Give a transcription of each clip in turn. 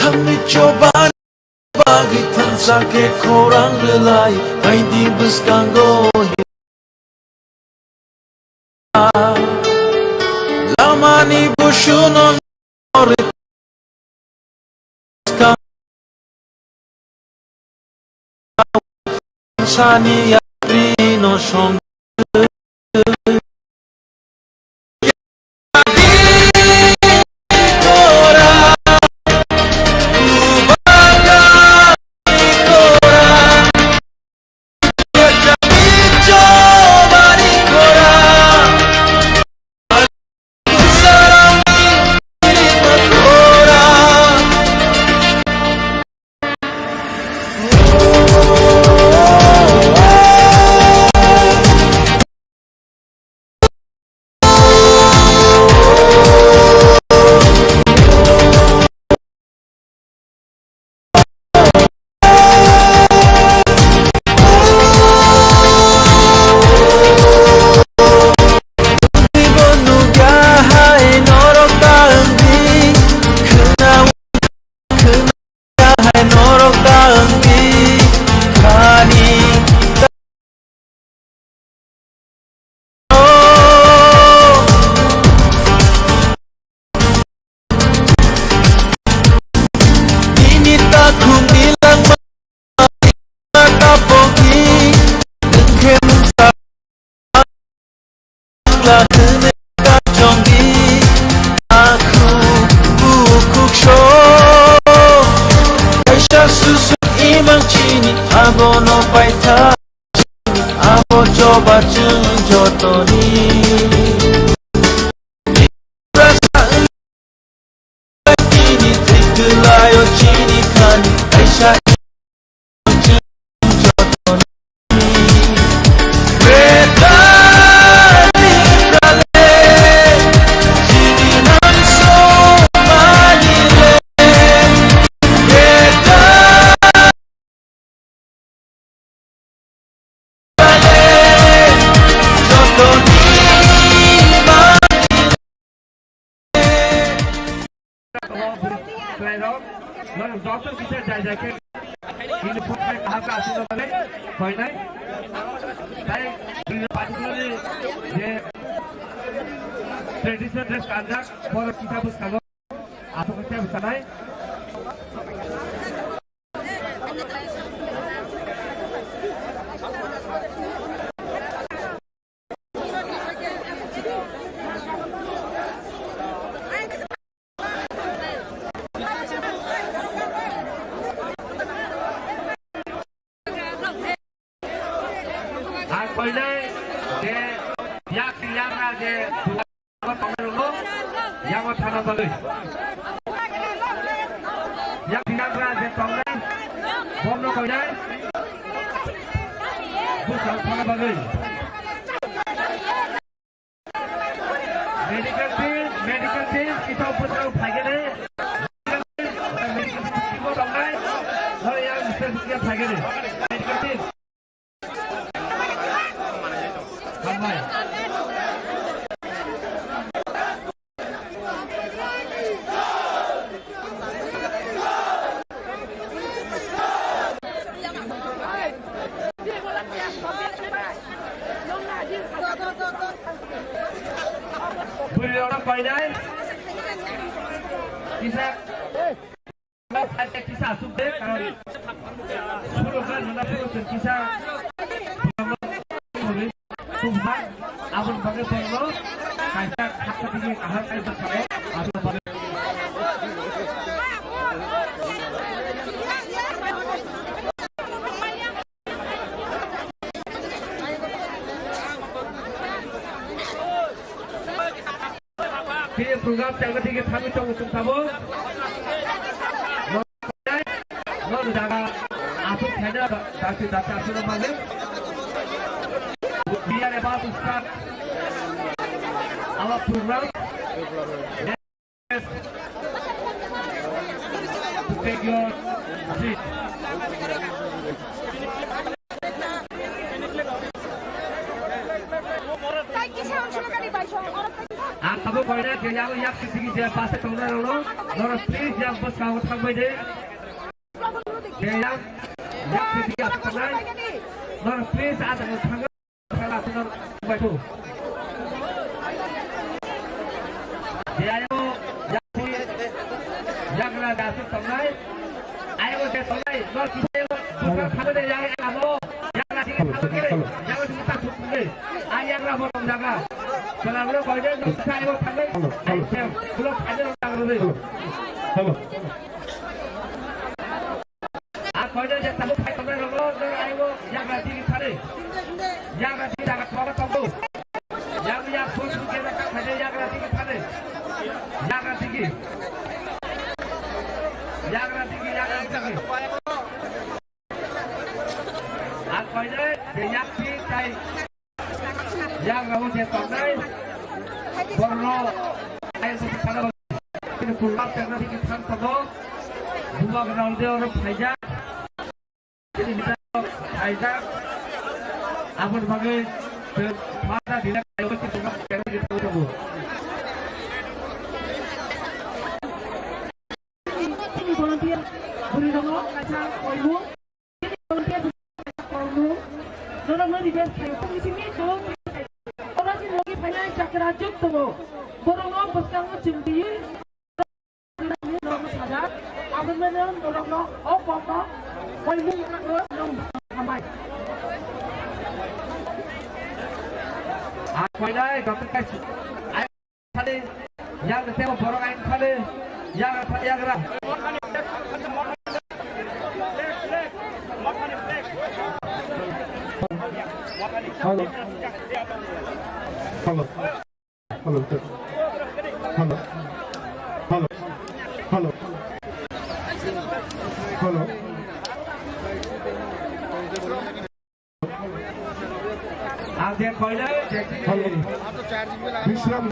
Thami coba bagi tansake korang relai Haidi beskango Lamani bushunon orit Sani yatrino song Abono paita abo coba jotoni rasa ini tikelayo chini kan aisha jotoni reda librale chini nan so manile reda doctor किसे जाए जाके इन foot में कहाँ का आशीर्वाद वाले कोई नहीं ताई पार्टिकुलरली ये ट्रेडिशनल ड्रेस कांदा और किताब उसका लो आपको क्या बताना है पहले जे या क्रियाना जे दुआ पमेलो या म थाना बले या क्रियाना जे पमले बोमनो कइले बुझ थाना बले मेडिकल टीम किता उपद्रव भागेले मेडिकल टीम को बंगाई और या विशेषज्ञ भागेले medical team Beliau final kisah ada kisah subdek kalau suruhkan mendapat kisah Tuhan abang bagai perlu kaisa hak tinggi ahal kaisa bersama atau pada program jaga tinggi kami coba untuk kamu mau jaga aku hanya kasih data sudah balik biar lepas start awak program take your seat Aku kau ini yang yak sisi dia pasal tunggu dulu. Nora please yang bos kau tangguh je. Yang yak sisi apa kenal? Nora please ada tangguh salah nora batu. Dia yang ada dasar tangguh. Ayo kita tangguh. Nora kita bukan tangguh yang kamu. Yang lagi tangguh kiri. Yang kita tangguh. Ayang ramu tangga. Kalau kau ini saya mau tangguh. Belum ada orang tangguh. Kau ini jangan tangguh tangguh dulu. Ayo yang lagi kita ni. Yang lagi jangan tangguh tangguh. Yang pun kita nak ada yang lagi kita ni. Yang lagi. Yang lagi ni. Kau ini yang kita yang kamu cetak ni, perlu ayat sekarang ini pulang karena di kita tahu dua kenal dia orang saja, jadi kita saja, apa sebagai pada dia ayat kita pulang karena kita tahu. Ini volunteer beri nama kacang koimu, ini volunteer koimu, orang mana di bawah di sini tu. Rajuk tu, borong pasang cembi, orang sadar, apa mana borong apa, kau mung orang ramai. Aku ini doktor kasih, ayah tadi yang saya borong ayah tadi yang gerak. Halo. Halo. Halo. Halo. Halo. Halo. Halo. Ada kau ini? Halo. Bisram.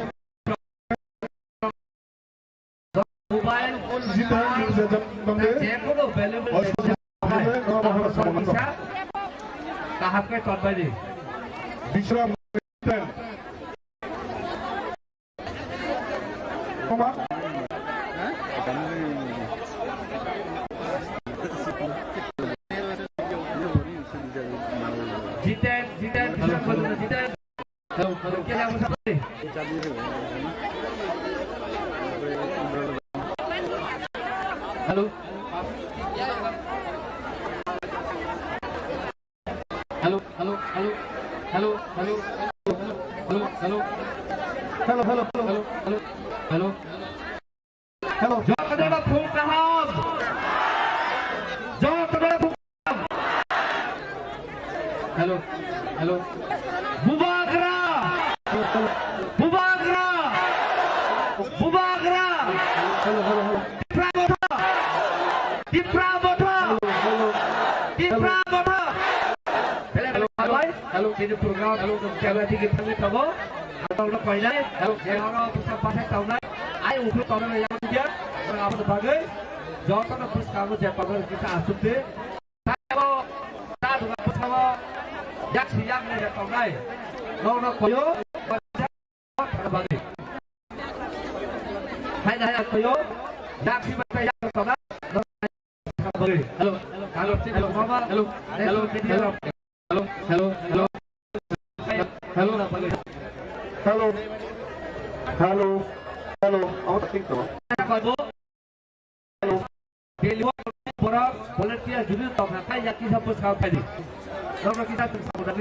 Mobile phone kita bisa jemput. Jemput available. Tahap ke contoh ni. Bisram. Halo. Halo, halo, halo. Halo, halo. Halo, halo. Halo, halo, halo. Halo. Halo. Halo. Jawab kedua phung kaham. Jawab kedua phung kaham. Halo. Halo. Bubagra. Bubagra. Bubagra. Halo, halo, halo. Diprabota. Diprabota. Halo, ini program halo jaga tinggi tinggi kamu. Atau nak kau ini? Halo, yang orang pusat pasal tahun ni. Ayo untuk tahun yang dia. Apa sebagai? Jawab kan pusat kamu siapa kita asup deh. Saya juga pusat yang siang ni tahun ni. Nak koyo. Sebagai. Hai koyo. Yang siapa yang tahun ni? Halo, halo, halo, halo, halo, halo. Halo, halo, halo, halo, halo, halo, halo, aku tak tahu. Halo, di luar orang volunteer juga tahu nak yang kita pun tahu tadi. Kalau kita bersama dari.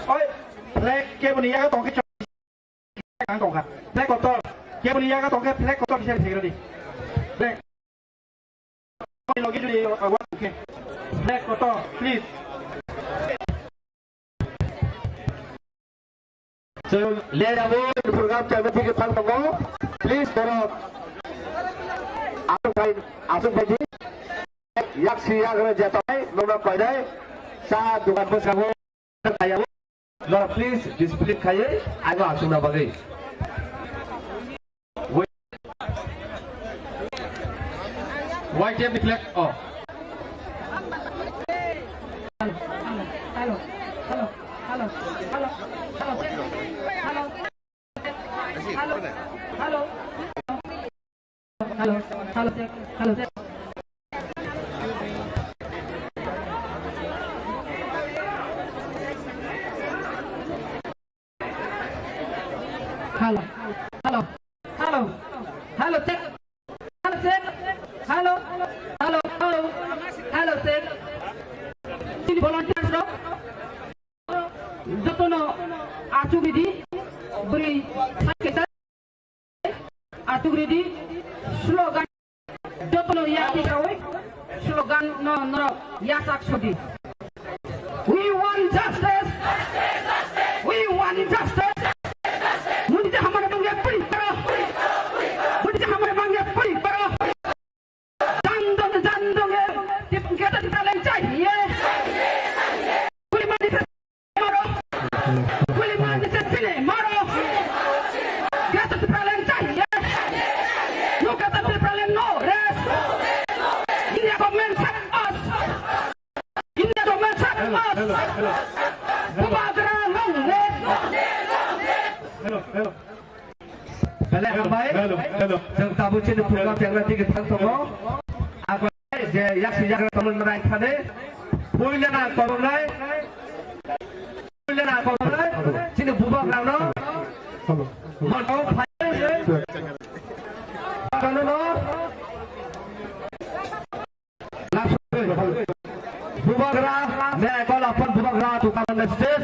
Oi, plek kemudian yang tahu kita yang tahu kan? Plek kotor, kemudian yang tahu kan plek kotor bisa disegera. Plek. Lagi jadi awak okay. Black kotor, please. So, let away the program channel ke phang tong. Please tolong. Asuk bagi. Yak siya kena jatuh. Nona pada saat dukan bos kamu kaya. Nona please display kaya. Ayo asuk na bagi. White tape reflect off. Hello, hello, hello, hello, hello. We want justice. We want justice. मुझे हमारे मांगे पूरी करो. मुझे हमारे मांगे पूरी करो. जान दो ये टिप्पणी टैलेंट चाहिए. पूरी मांगे से मारो. पूरी मांगे से सिले मारो. क्या टैलेंट चाहिए? You get the talent no rest. India government sack us. India government sack us. Balik hambai, jeng tabu cina program yang nanti kita tunggu. Aku je yak sejak tahun menaik tadi, punya nak korbanai, cina bubak lang no, mau payah, kalau no, langsung bubak lah, मैं call upon bubak lah tu kalau nestes,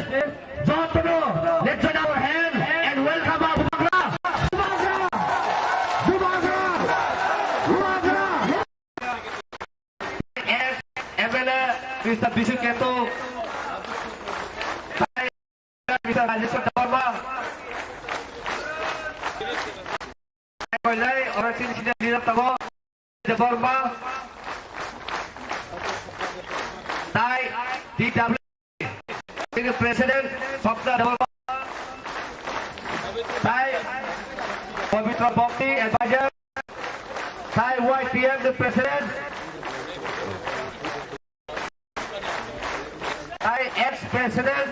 jawab no, let's join our hand and welcome our bubak lah. Bisa bisik itu bisa lanjut ke Borma. Orang sini sudah di dalam di Borma. Tai di W ini Presiden Sabda Borma. Tai Pavitra Bhakti Advisor. Tai YPM the President. ex-president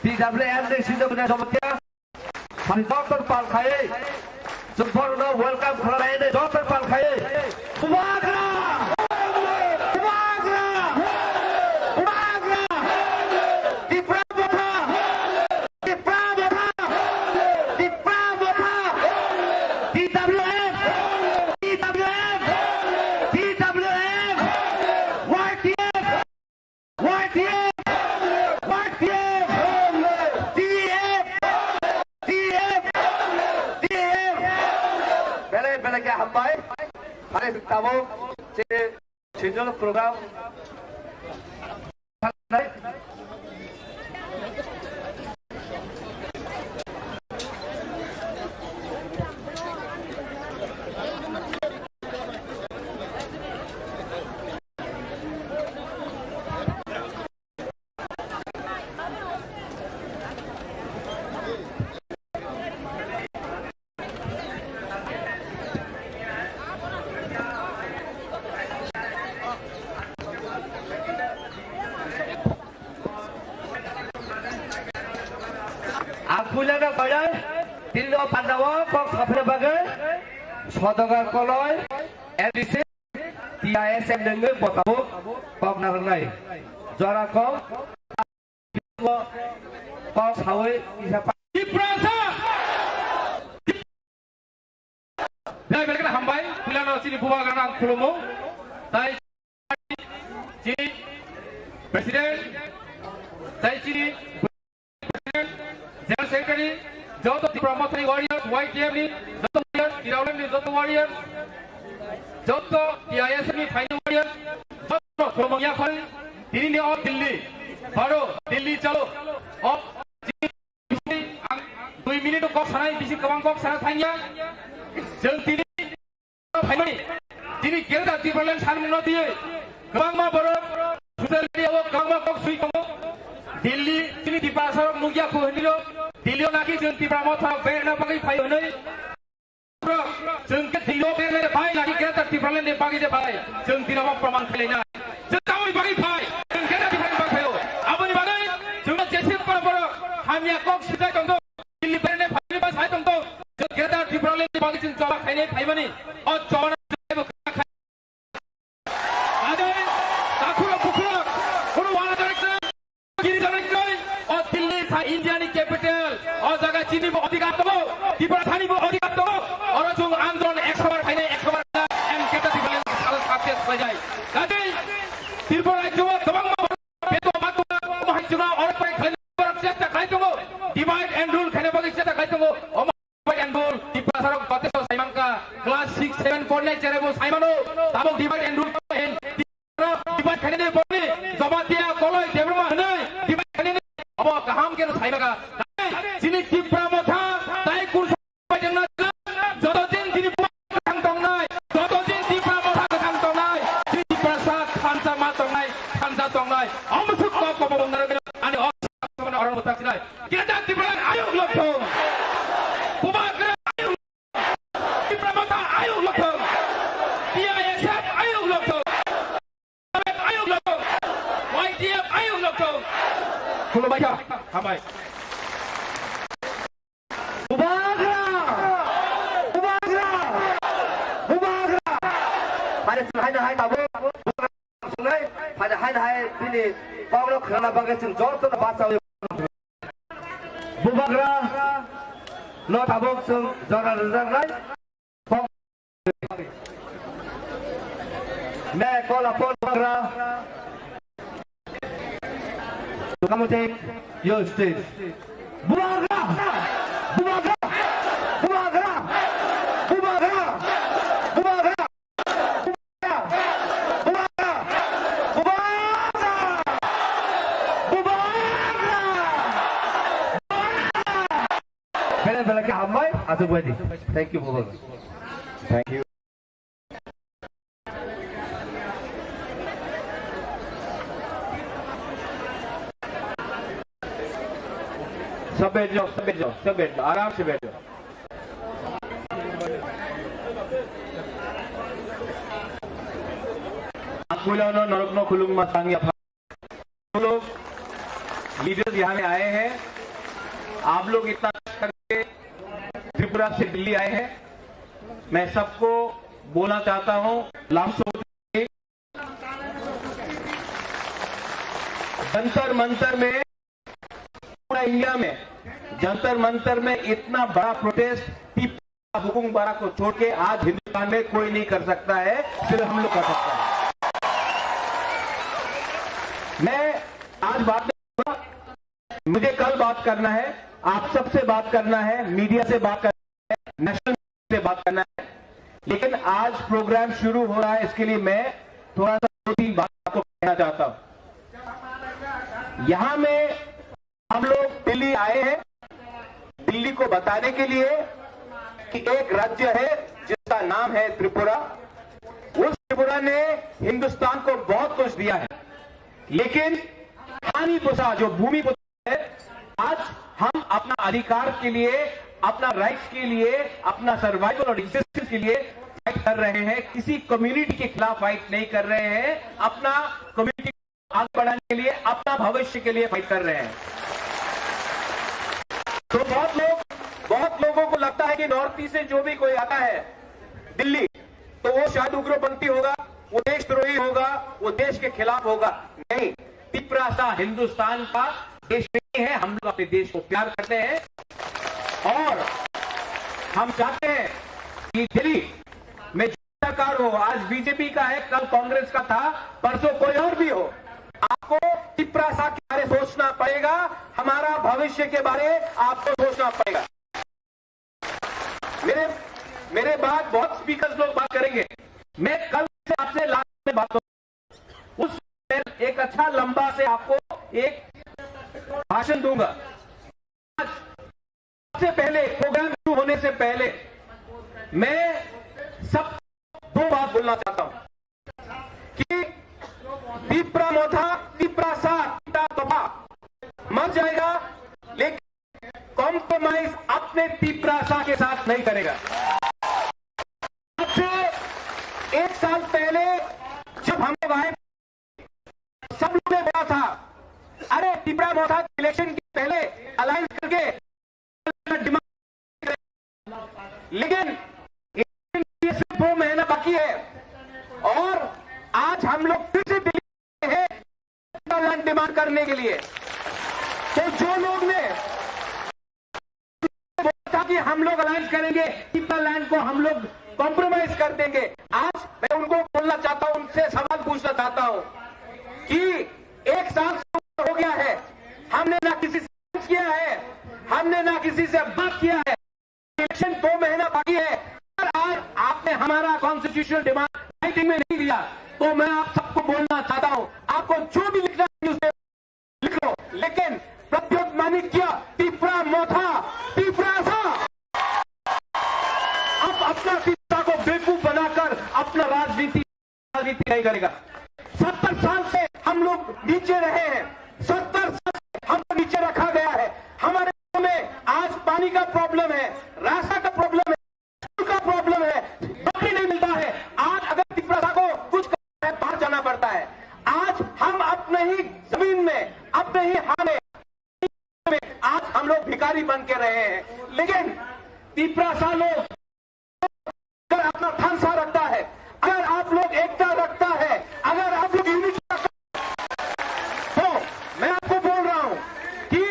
DWM di sini punya sobatnya, Dr. Pal Khai, sempurna welcome kepada ini Dr. Pal Khai, Umagra, di Prabowo, DWM, hambai, hari tamu channel program. Akulah bayar, tidak pandawa, kok sampai bagai, saudagar koloi, LDC, TISM dengan botamu, kok narangai, juara kok, kok sawai, siapa? Di Prasa, dah mereka hambai, pulang dari sini buat kerana kulumu, tai, si Presiden, tai sini. General Secretary, Joto Promotory Warriors, YTM ni, Joto Warriors, Tirawal ni Joto Warriors, Joto TISM ni Final Warriors, Joto Kromangya Khol, ini ni all Delhi, baru Delhi chalo, all 2 minit kok sana, bisi kawang kok sana tanya, jeng tini, Final, tini kita Tirawal sana menoti, kawang ma baru, sudah dia awak kawang ma kok sui kamu. Delhi sini di pasar Mugia Kuhindilo, Delhi lagi jenti Pramotha, Berna pakai payu ni, jengket Delhi berna pakai lagi kita di Pralan de pakai de pakai, jenti nama Praman Kelena, jentamu di pakai pakai, jengket di pakai pakai, apa ni pakai, jengket jesip para para, hanya kok sudah contoh, Delhi berna pakai pas hai contoh, jengket di Pralan बाकी चौबा खाने भाई बनी और चौबा इंडियानी capital और जगह चीनी वो अधिकार दो त्रिपुरा थानी वो अधिकार दो और जो आंदोलन 100 खाने 100 एम केटा दिबलेन साल सक्सेस हो जाए गाजै त्रिपुरा जो दबंग बेतो मातो महचुना और पर खाने पर चेष्टा खाइ दो डिवाइड एंड रूल खाने बगे चेष्टा खाइ दो और डिवाइड एंड रूल त्रिपुरा सरक बतेसो साइमानका क्लास 6 7 4 9 चेरेबो साइमानो ताबो डिवाइड एंड रूल हेन डिवाइड खाने ने बने जबातिया कलय देब्रमा हनै डिवाइड खाने अब गाहाम के साइबागा जिनि त्रिपुरा मथा ताइ कुर बायजोंना जतदिन जिनि थां दंनाय जतदिन त्रिपुरा मथा थां दंनाय त्रिपुरा सा खानसा मा दंनाय खानसा दंनाय अमसुक को बंदर आनि असन अरन बतासिनाय केदा त्रिपुरा आयोग लखो बुबाग्रा आयोग त्रिपुरा मथा आयोग लखो टीआईएसएफ आयोग लखो आयोग लखो वाईटीएफ आयोग लखो खुलबाया हाबाय बुबाग्रा फाइदा हाय ताबो सुनाय फाइदा हाय दिनै पावलो खाना बागे जों जरतो बासाव बुबाग्रा न ताबो जों जरा रजानाय मैं कॉल अपॉन बुबाग्रा to come and take your stage. Bubagra! Bubagra! Bubagra! Bubagra! Bubagra! Bubagra! Bubagra! Bubagra! Bela ke hamai atu buat. Thank you Bubagra. Thank you. सब बैठ जाओ आराम से बैठ जाओ नरकनो खुलुंग मांगी लोग लीडर्स यहाँ में आए हैं आप लोग इतना करके त्रिपुरा से दिल्ली आए हैं मैं सबको बोलना चाहता हूँ जंतर मंतर में पूरा इंडिया में जंतर मंतर में इतना बड़ा प्रोटेस्ट हुकुम बारा को छोड़ के आज हिंदुस्तान में कोई नहीं कर सकता है सिर्फ हम लोग कर सकते हैं। मैं आज बात नहीं करूंगा मुझे कल बात करना है आप सबसे बात करना है मीडिया से बात करना है नेशनल से बात करना है लेकिन आज प्रोग्राम शुरू हो रहा है इसके लिए मैं थोड़ा सा 2-3 बात आपको कहना चाहता हूं। यहां में हम लोग दिल्ली आए हैं दिल्ली को बताने के लिए कि एक राज्य है जिसका नाम है त्रिपुरा उस त्रिपुरा ने हिंदुस्तान को बहुत कुछ दिया है लेकिन हानि पुसा जो भूमि पुसा है आज हम अपना अधिकार के लिए अपना राइट्स के लिए अपना सर्वाइवल और एग्जिस्टेंस के लिए फाइट कर रहे हैं किसी कम्युनिटी के खिलाफ फाइट नहीं कर रहे हैं अपना कम्युनिटी आगे बढ़ाने के लिए अपना भविष्य के लिए फाइट कर रहे हैं। तो बहुत लोगों को लगता है कि नॉर्थ ईस्ट से जो भी कोई आता है दिल्ली तो वो शायद उग्रपंथी होगा वो देशद्रोही होगा वो देश के खिलाफ होगा नहीं त्रिपुरा सा हिंदुस्तान का देश नहीं है हम लोग अपने देश को प्यार करते हैं और हम चाहते हैं कि दिल्ली में जो सरकार हो आज बीजेपी का है कल कांग्रेस का था परसों कोई और भी हो आपको त्रिपुरा सा के बारे सोचना पड़ेगा हमारा भविष्य के बारे आपको सोचना पड़ेगा। मेरे बाद बहुत स्पीकर्स लोग बात करेंगे मैं कल से आपसे लास्ट में बात करूंगा उस एक अच्छा लंबा से आपको एक भाषण दूंगा। सबसे पहले प्रोग्राम शुरू होने से पहले मैं सब 2 बात बोलना चाहता हूं कि त्रिपुरा मोथा त्रिपुरा सा तोफा मर जाएगा लेकिन कॉम्प्रोमाइज अपने त्रिपुरा सा के साथ नहीं करेगा। सबसे 1 साल पहले जब हम लोग आए सब लोगों ने बोला था अरे त्रिपुरा मोथा इलेक्शन के पहले अलायंस करके डिमांड लेकिन सिर्फ 2 महीना बाकी है और आज हम लोग फिर से दिल्ली में हैं लैंड डिमांड करने के लिए। तो जो लोग ने बोला था कि हम लोग अलायंस करेंगे, लैंड को हम लोग कॉम्प्रोमाइज कर देंगे, आज मैं उनको बोलना चाहता हूं, उनसे सवाल पूछना चाहता हूं कि 1 साल हो गया है, हमने ना किसी से किया है, हमने ना किसी से बात किया है, इलेक्शन 2 महीना बाकी है और आज आपने हमारा कॉन्स्टिट्यूशनल डिमांड राइटिंग में नहीं दिया। तो मैं आप सबको बोलना चाहता हूं, आपको जो भी लिखना है उसे लिख लो, लेकिन प्रत्युत माणिक्य तीपरा मोथा तीपरा सा अब अपना पिता को बेवकूफ बनाकर अपना राजनीति नहीं करेगा। 70 साल से हम लोग नीचे रहे हैं, 70 साल से हमको नीचे रखा गया है। हमारे गांव में आज पानी का प्रॉब्लम है, रास्ता का प्रॉब्लम है, स्कूल का प्रॉब्लम है, नौकरी नहीं मिलता है। आज अगर त्रिपुरा को कुछ करना है बाहर जाना पड़ता है। आज हम अपने ही जमीन में, अपने ही हाथ में आज हम लोग भिखारी बन के रहे हैं। लेकिन त्रिपुरा सा लोग अगर अपना थानसा रखता है, अगर आप लोग एकता रखता है, अगर आप लोग यूनिटी तो मैं आपको बोल रहा हूं कि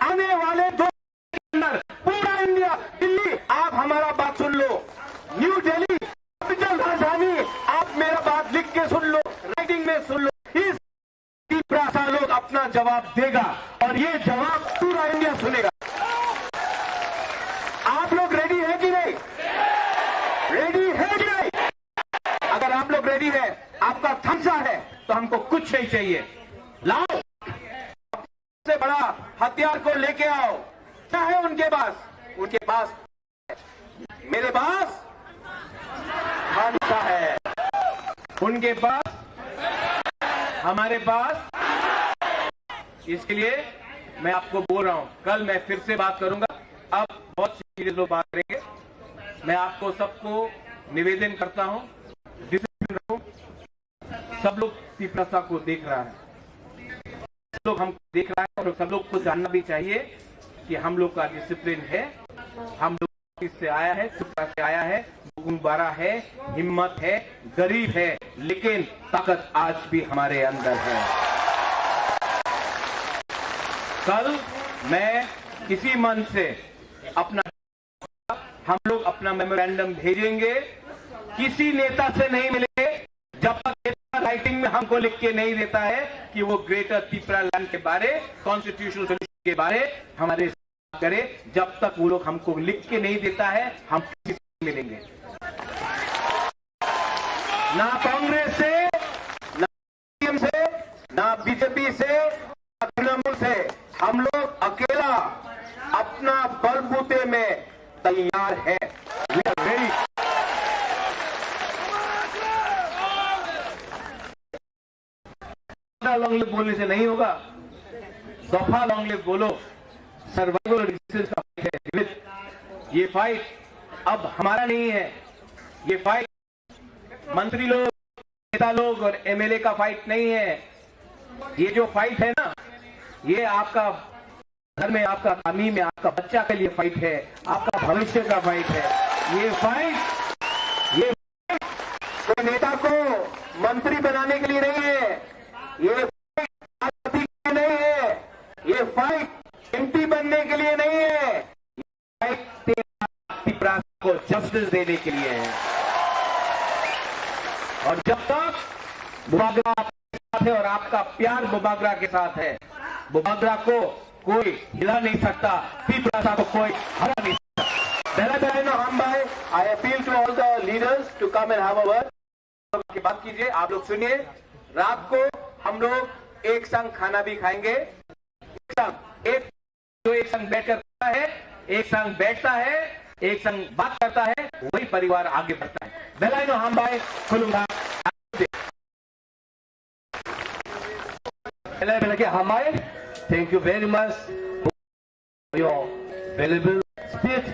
आने वाले 2 के अंदर पूरा इंडिया, दिल्ली, आप हमारा बात सुन लो, न्यू दिल्ली कैपिटल राजधानी, आप मेरा बात लिख के सुन लो, राइटिंग में सुन लो, इस त्रिपुरा सा लोग अपना जवाब देगा और ये जवाब पूरा इंडिया सुनेगा। आप लोग रेडी है कि नहीं? रेडी है कि नहीं? अगर आप लोग रेडी है, आपका थम्स अप है, तो हमको कुछ नहीं चाहिए। लाओ सबसे बड़ा हथियार को लेके आओ। क्या है उनके पास? उनके पास मेरे पास खानसा है, उनके पास हमारे पास। इसके लिए मैं आपको बोल रहा हूं, कल मैं फिर से बात करूंगा। अब बहुत सीरियस लोग बात करेंगे। मैं आपको सबको निवेदन करता हूं, डिसिप्लिन रखो। सब लोग त्रिपुरा को देख रहा है, सब लोग हमको देख रहा है और सब लोग को जानना भी चाहिए कि हम लोग का डिसिप्लिन है। हम लोग इससे आया है, त्रिपुरा से आया है, गुब्बारा है, हिम्मत है, गरीब है, लेकिन ताकत आज भी हमारे अंदर है। कल मैं किसी मन से अपना हम लोग अपना मेमोरेंडम भेजेंगे, किसी नेता से नहीं मिलेंगे जब तक नेता राइटिंग में हमको लिख के नहीं देता है कि वो ग्रेटर त्रिपुरा लैंड के बारे, कॉन्स्टिट्यूशनल सोल्यूशन के बारे हमारे साथ करे। जब तक वो लोग हमको लिख के नहीं देता है, हम किसी से मिलेंगे ना कांग्रेस से, ना सीएम से, ना बीजेपी से, ना तृणमूल से। हम लोग अकेला अपना बलबूते में तैयार है। We are ready. Long live बोलने से नहीं होगा, दफा लॉन्ग लिव बोलो। सर्वाइवल रेजिस्टेंस का फाइट है जीवित। ये फाइट अब हमारा नहीं है, ये फाइट मंत्री लोग, नेता लोग और एमएलए का फाइट नहीं है। ये जो फाइट है ना, ये आपका घर में, आपका कामी में, आपका बच्चा के लिए फाइट है, आपका भविष्य का फाइट है। ये फाइट तो नेता को मंत्री बनाने के लिए नहीं है, ये फाइट के लिए नहीं है, ये फाइट एमपी बनने के लिए नहीं है, ये फाइट त्रिपुरा को जस्टिस देने के लिए है। और जब तक बुबागरा आपके साथ है और आपका प्यार बुबागरा के साथ है, बुबागरा को कोई हिला नहीं सकता, त्रिपुरा को कोई हरा नहीं सकता। हम भाई, I appeal to all the leaders to come and have a word. की बात कीजिए, आप लोग सुनिए। रात को हम लोग एक संग खाना भी खाएंगे, एक संग बैठ करता है, एक संग बैठता है, एक संग बात करता है, वही परिवार आगे बढ़ता है। बेलाइनो हम भाई खुलूंगा हमारे। Thank you very much for your valuable speech.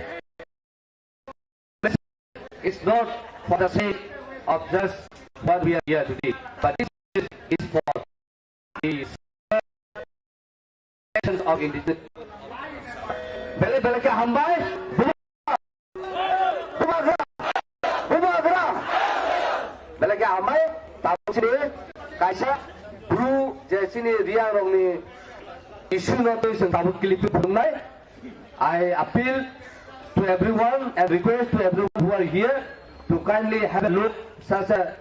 It's not for the sake of just what we are here today, but this is for the actions of indigenous. Belakang amai, tahu sini, kaisa Bru je sini riang rong ni isu notu sentaput kilipu pernai. I appeal to everyone and request to everyone who are here to kindly have a look such a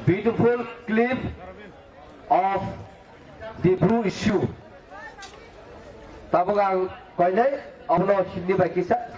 beautiful clip of the Bru issue. Tabugang kau ni, orang Hindi bagi kisah.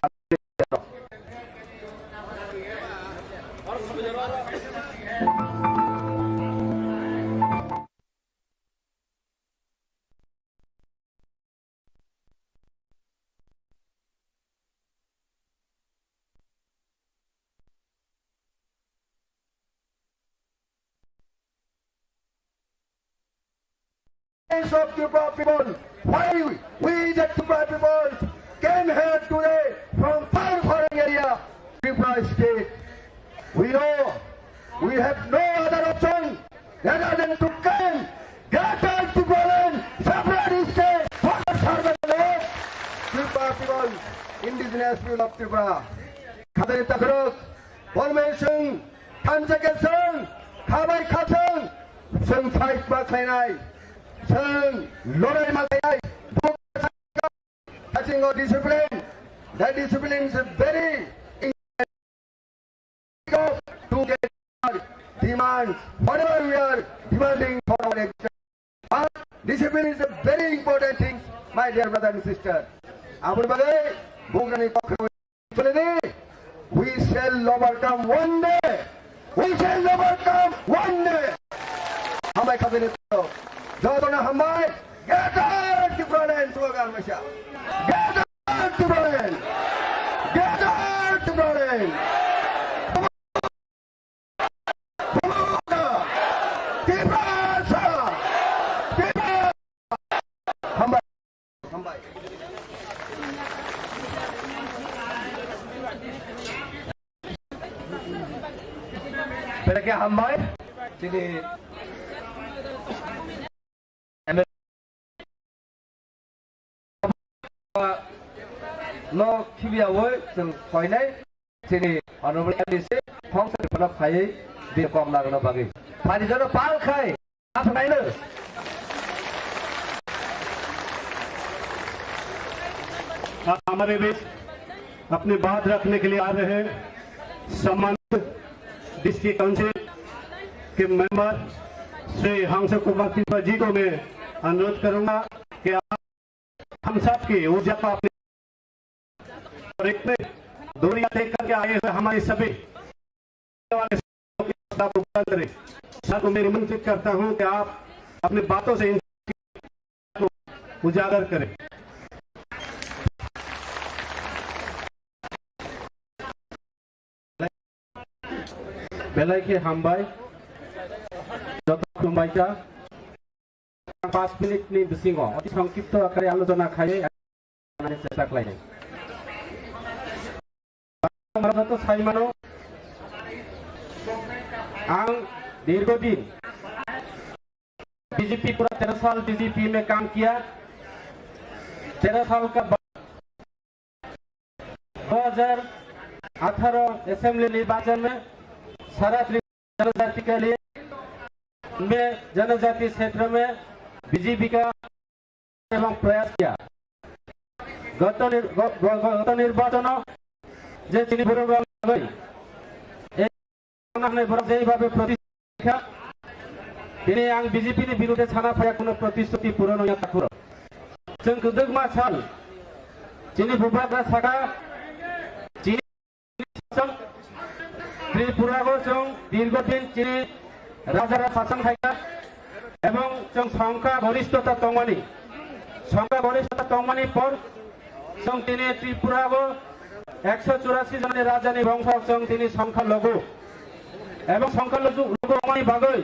Of Tripura people, why we the Tripura people came here today from far area, Tripura state. We know we have no other option rather than to come, get out to Poland, separate state, for the servant of Tripura people, indigenous people of Tripura. Kadari takrok, formation, Tanjakan, Kabai Katang, Sung fight Maklainai. Lorry Malay, touching our discipline. That discipline is very important to get our demands, whatever we are demanding for our action. But discipline is a very important thing, my dear brother and sister. We shall overcome one day. We shall overcome one day. How am I coming to Jodona Hamai, get out to Berlin, slogan Masha. Get out to Berlin. Get out to Berlin. Hamai. Hamai. Belakang Hamai, sini. No kibia woi jeng koinai sini honorable MDC phong sa develop khai di kom na no bagi pani jano pal khai आप नहीं ना हमारे बीच अपनी बात रखने के लिए आ रहे हैं सम्मानित डिस्ट्रिक्ट काउंसिल के मेंबर श्री हंस कुमार तिवारी जी को मैं अनुरोध करूंगा कि आप हम सब की ऊर्जा को अपने और इतने दुनिया देख करके आए हुए हमारे सभी को मैं निमंत्रित करता हूं कि आप अपनी बातों से उजागर करें। बेलाई के हामबाय खुलुमबायसा 5 मिनिटनि बिसिङाव अति संक्षिप्त आकारे आलोचना खायै चेष्टा खालामनाय भारत साइमानो आं दीर्घ दिन बीजेपी पूरा 13 साल बीजेपी में काम किया 13 साल का 2018 असेंबली निर्वाचन में सारा जनजाति के लिए मैं जनजाति क्षेत्र में बीजेपी का एवं प्रयास किया गत निर्वाचन जे बीजेपी विरुद्ध छाना फाया प्रतिश्रुति पूरण जों गोदोमा सान चीनी भूभागा सागा त्रिपुरा को जों दीर्घ दिन चीनी राजा शासन खाया एवं जों संख्या गरिष्ठता तंगमानी पर जों दिनै त्रिपुरा को 184 जन राजानि वंश जों दिनै संख्या लघु एवं संख्या लघु बागै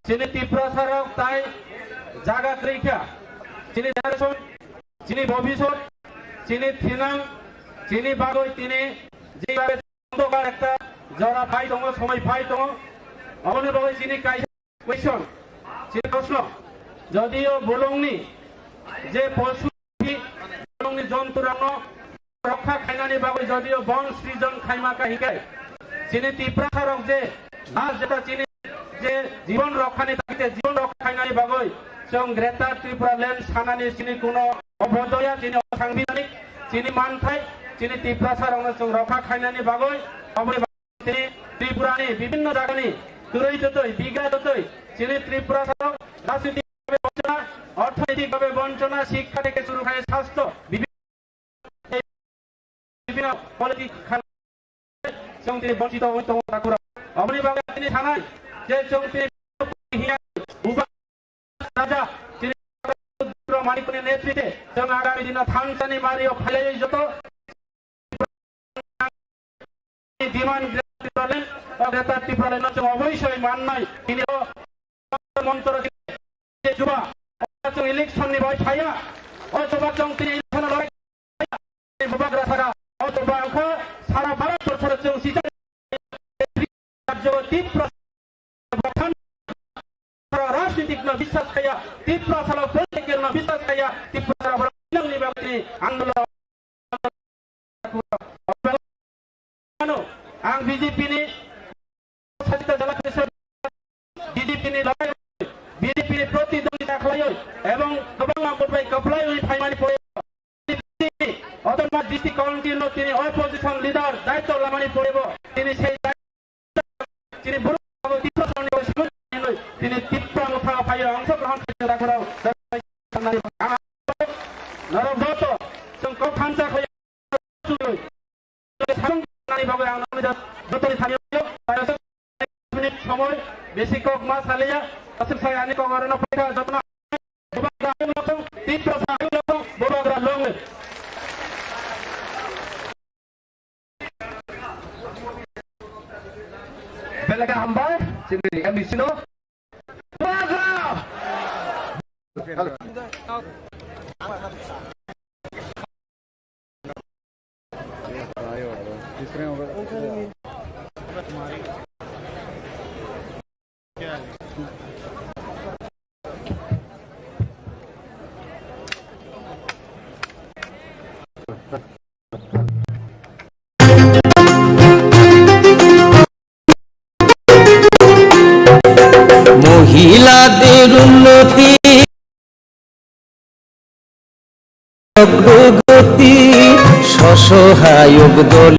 चीनी त्रिपुरा साराव ताई जागा रैखा चीनी जेनेरेशन चीनी भविष्यत चीनी थिनां चीनी बागै दिनै जेभाबे अंधकार एकटा जरा फाइ दङ समय फाइ दङ अबनि बागै चीनी क्वेश्चन चीनी प्रश्न जदिओ बुलुंगनि जे पशु बुलुंगनि जन्तुरानो रक्षा खायनानि बागै जदिओ बन सृजन खायमाका हिकाय चीनी त्रिपुरा साराव जे আজ যেটা চিনি যে জীবন রক্ষানি থাকিতে জীবন রক্ষানি বাগৈ जों ग्रेटार त्रिपुरा लैंड सानानि चिनि कोनो अबधया चिनि असांबिधानिक चिनि मानथाय चिनि त्रिपुरा सारावनो जों रक्षा खायनानि बागै अबय चिनि त्रिपुरानि विभिन्न जायगानि दुरैतै बिगातै चिनि त्रिपुरा साराव राजनीतिकभाবে বঞ্চনা অর্থনৈতিকভাবে বঞ্চনা শিক্ষা থেকে শুরু করে স্বাস্থ্য বিভিন্ন পলিটিক जों তিনি বঞ্চিত হইতো ঠাকুরা অবনি বাগৈ তিনি থানায় যে जों তিনি राजा मानिकपुरनि नेतृत्वे जों आगामी दिनाव थानसानि मारियाव फालियो जत डिमान्ड ग्रेटार त्रिपुरा जों अबयस्सै माननाय दिनै मन्त्र जुवा जों इलेक्शननि बाय थाया अथवा जों दिनै इलेक्शनाव लड़ाई बुबाग्रा सारा अथवा अंखो सारा भारतवर्षर जों सिजन राज्य त्रिपुरा राजनीतिक विश्वास खाया त्रिपुरा सालाव पलिटिकल विश्वास खाया त्रिपुरा सालाव नि बागै आन्दोलन आं बीजेपी नि सचित जिल्ला परिषद बीजेपी नि लड़ाई बीजेपी नि प्रतिद्वंदिता खालायो एवं गोबां आंखौहाय कपलाय फायमानि पड़े अदरमा डिस्ट्रिक्ट काउन्सिलर तिनि अपोजिशन लिडार दायित्व लामानि पड़ेबो तिनि सेई तिनि बर' त्रिपुरा सालावनि তিনি তীব্র মুখা পাই অংশগ্রহণ করতে রাখরাও নরবত সংক খানচা হয়ে সাংনানি ভাবে আনন্দ যতই স্থানীয় মিনিট সময় বেশি কক মাস হালিয়া আসল সাই আনি কগরন পয়সা যত্ন তীব্র সাহায্য বড়গ্রা লং বেলাga hambal sini emisino মহিলাদের উন্নতি অগ্রগতি সসহায়ক দল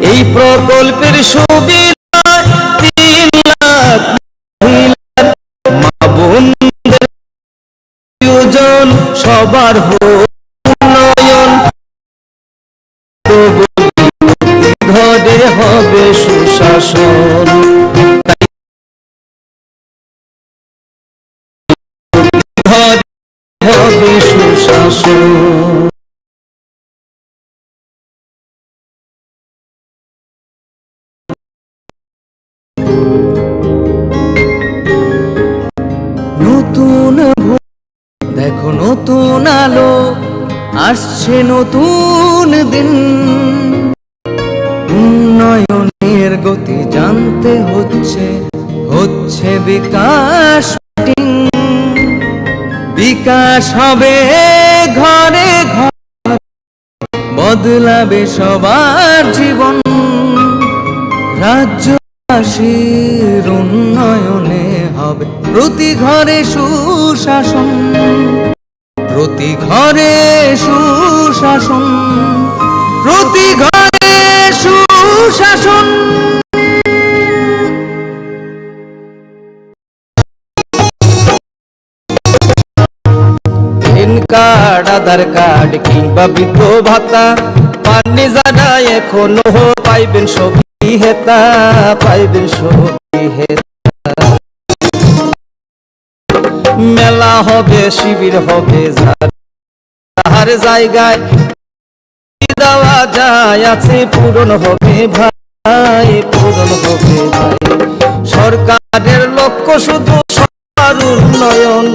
এই প্রকল্পের সুবিধা 3 লাখ মহিলার মা বোনদের প্রয়োজন সবার উন্নয়ন ঘরে হবে সুশাসন ঘরে হবে সুশাসন নতুন দেখো নতুন আলো আসছে নতুন দিন উন্নয়নের গতি জানতে হচ্ছে বিকাশ বিকাশ হবে ঘরে ঘরে বদলাবে সবার জীবন রাজ্যবাসীর উন্নয়নে হবে প্রতি ঘরে সুশাসন প্রতি ঘরে সুশাসন প্রতি ঘরে সুশাসন প্যান কার্ড আধার কার্ড কিংবা বৃদ্ধ ভাতা পাননি যারা এখনো পাইবেন সবই হেতা পাইবেন সবই হেতা মেলা হবে শিবির হবে যার জায়গায় দেওয়া যায় আছে পূরণ হবে ভাই পূরণ হবে ভাই সরকারের লক্ষ্য শুধু সবার উন্নয়ন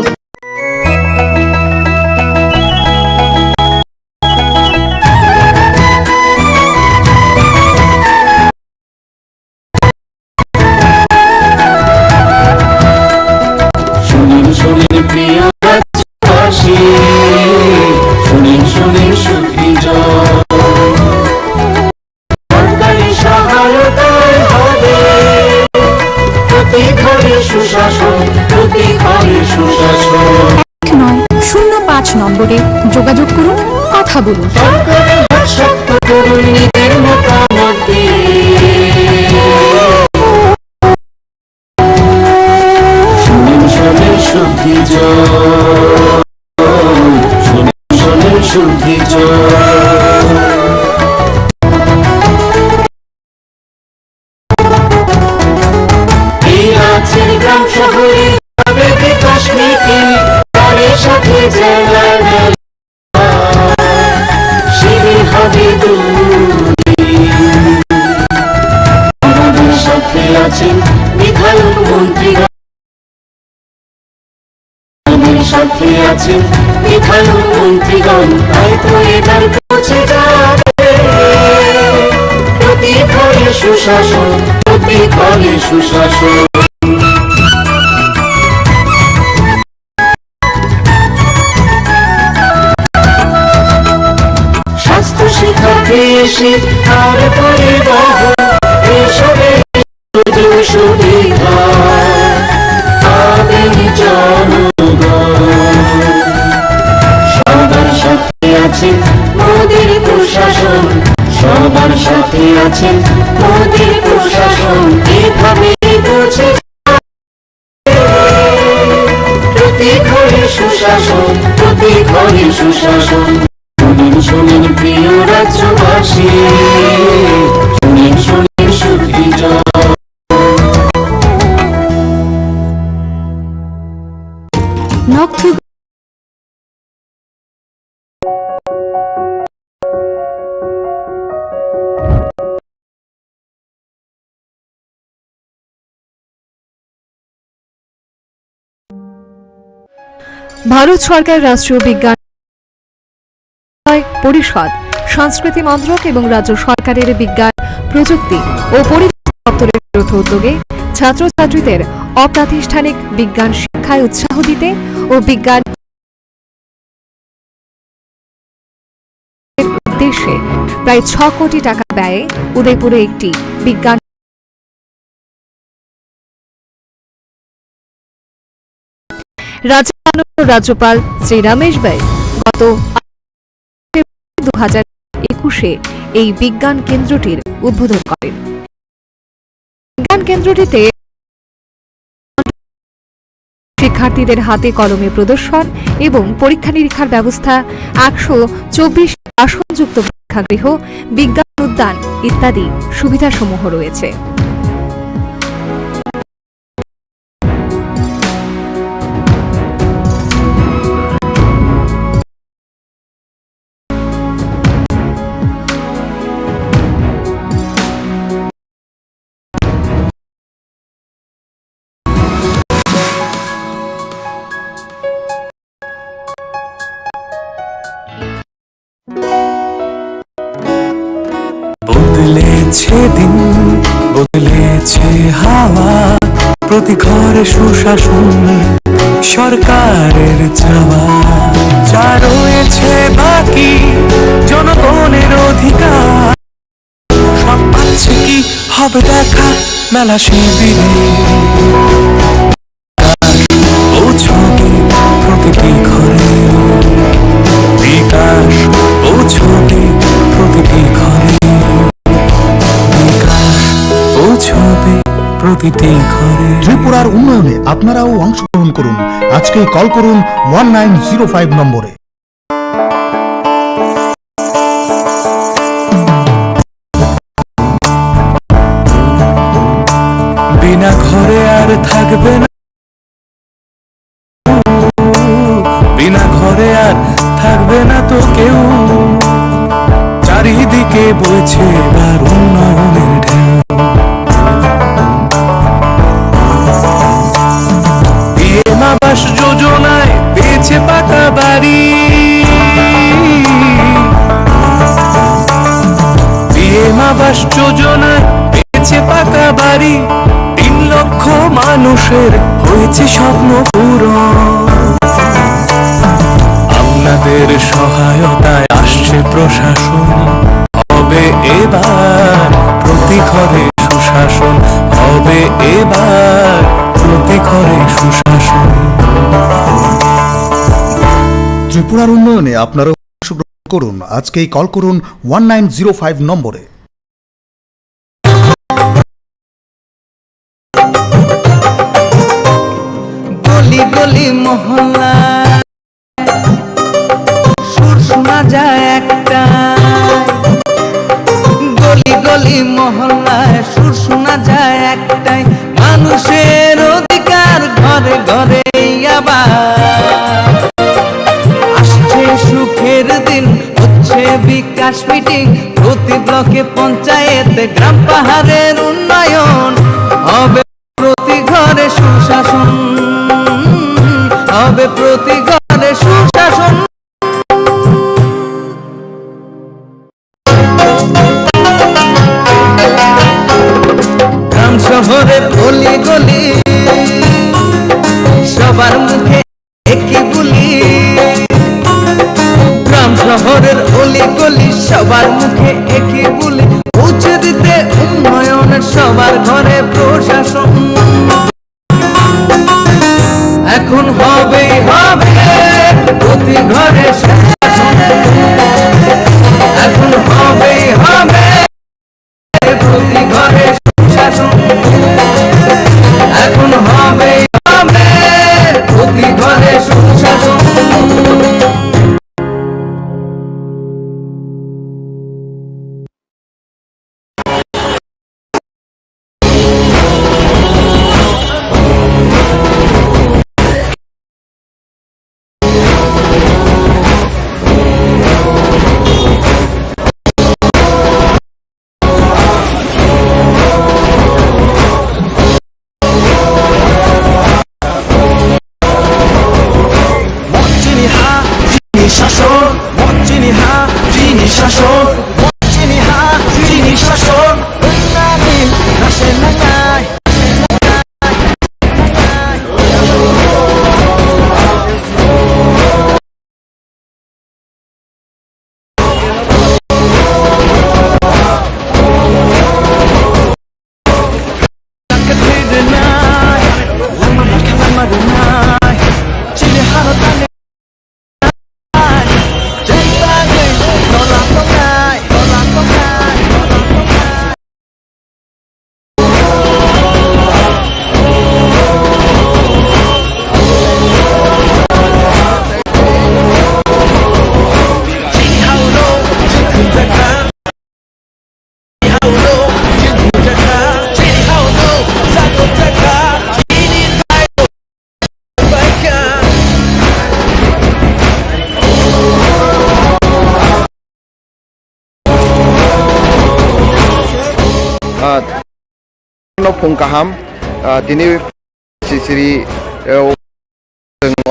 শুনুন প্রিয় রাজ্যবাসী শুনুন সুখী জয় নম্বরে যোগাযোগ করুন, কথা বলুন। গ্রাম শহরে বিকাশ নীতি তাদের সাথে শিবির হবে আমাদের সাথে আছেন বিধায়ক মন্ত্রীগণ, আমাদের সাথে আছেন বিধায়ক মন্ত্রীগণ, তাই তো এবার পৌঁছে যাবে প্রতি ঘরে সুশাসন, প্রতি ঘরে সুশাসন। স্বাস্থ্য শিক্ষা কৃষি তারপরে এসবের সুবিধা পাবেন জনগণ। সবার সাথে আছেন মোদির প্রশাসন, সবার সাথে আছেন মোদির প্রশাসন, এভাবে পৌঁছে প্রতি ঘরে সুশাসন, প্রতি ঘরে সুশাসন। শুনেন শুনেন প্রিয় রাজ্যবাসী, শুনেন শুনেন সুবিধা। ভারত সরকার রাষ্ট্রীয় বিজ্ঞান পরিষদ, সংস্কৃতি মন্ত্রক এবং রাজ্য সরকারের বিজ্ঞান প্রযুক্তি ও পরিবেশ দপ্তরের যৌথ উদ্যোগে ছাত্রছাত্রীদের অপ্রাতিষ্ঠানিক বিজ্ঞান শিক্ষায় উৎসাহ দিতে ও বিজ্ঞান উদ্দেশ্যে প্রায় 6 কোটি টাকা ব্যয়ে উদয়পুরে একটি বিজ্ঞান রাজ্যপাল শ্রী রমেশ বাইস গত 2021-এ এই বিজ্ঞান কেন্দ্রটির উদ্বোধন করেন। বিজ্ঞান কেন্দ্রটিতে শিক্ষার্থীদের হাতে কলমে প্রদর্শন এবং পরীক্ষা নিরীক্ষার ব্যবস্থা, 124 আসনযুক্ত পরীক্ষাগৃহ, বিজ্ঞান উদ্যান ইত্যাদি সুবিধাসমূহ রয়েছে। বদলেছে দিন, বদলেছে হাওয়া, প্রতি ঘরে সুশাসন সরকারের চাওয়া, যা রয়েছে বাকি জনগণের অধিকার, সব পাচ্ছে কি হবে দেখা মেলা শিবিরে। পৌঁছবে প্রতিটি ঘরে বিকাশ, পৌঁছবে প্রতিটি ঘরে বিকাশ, পৌঁছবে প্রতিটি ঘরে। ত্রিপুরার উন্নয়নে আপনারাও অংশগ্রহণ করুন। আজকেই কল করুন 1905 নম্বরে। বিনা ঘরে আর থাকবে না, বিনা ঘরে আর থাকবে না তো কেউ, চারিদিকে বইছে এবার উন্নয়নের ঢেউ। পিএম আবাস যোজনায় পেয়েছে পাকা বাড়ি, পিএম আবাস যোজনায় পেয়েছে পাকা বাড়ি, 3 লক্ষ মানুষের হয়েছে স্বপ্ন পূরণ। আপনাদের সহায়তায় আসছে প্রশাসন, হবে এবার প্রতি ঘরে সুশাসন, হবে এবার প্রতি ঘরে সুশাসন। ত্রিপুরার উন্নয়নে আপনারাও অংশগ্রহণ করুন। আজকেই কল করুন 1905 নম্বরে। গলি গলি মহল্লা সুর শোনা যায় একটা, গলি গলি মহল্লায় সুর শোনা যায় একটাই, মানুষের অধিকার ঘরে ঘরে আবার আসছে সুখের দিন, হচ্ছে বিকাশ মিটিং, প্রতি ব্লকে পঞ্চায়েতে গ্রাম পাহাড়ের উন্নয়ন হবে, প্রতি ঘরে সুশাসন হবে, প্রতি ঘরে সুশাসন। গ্রাম শহরের গলি গলি সবার মুখে একই বুলি, গ্রাম শহরের অলি গলি সবার মুখে একই বুলি, পৌঁছে দিতে উন্নয়নের সবার ঘরে প্রশাসন। এখন হবেই হবে প্রতি ঘরে সুশাসন, এখন হবেই হবে প্রতি ঘরে সুশাসন, এখন হবেই হবে প্রতি ঘরে সুশাসন। फुंकाहाम दिनै सिसिरि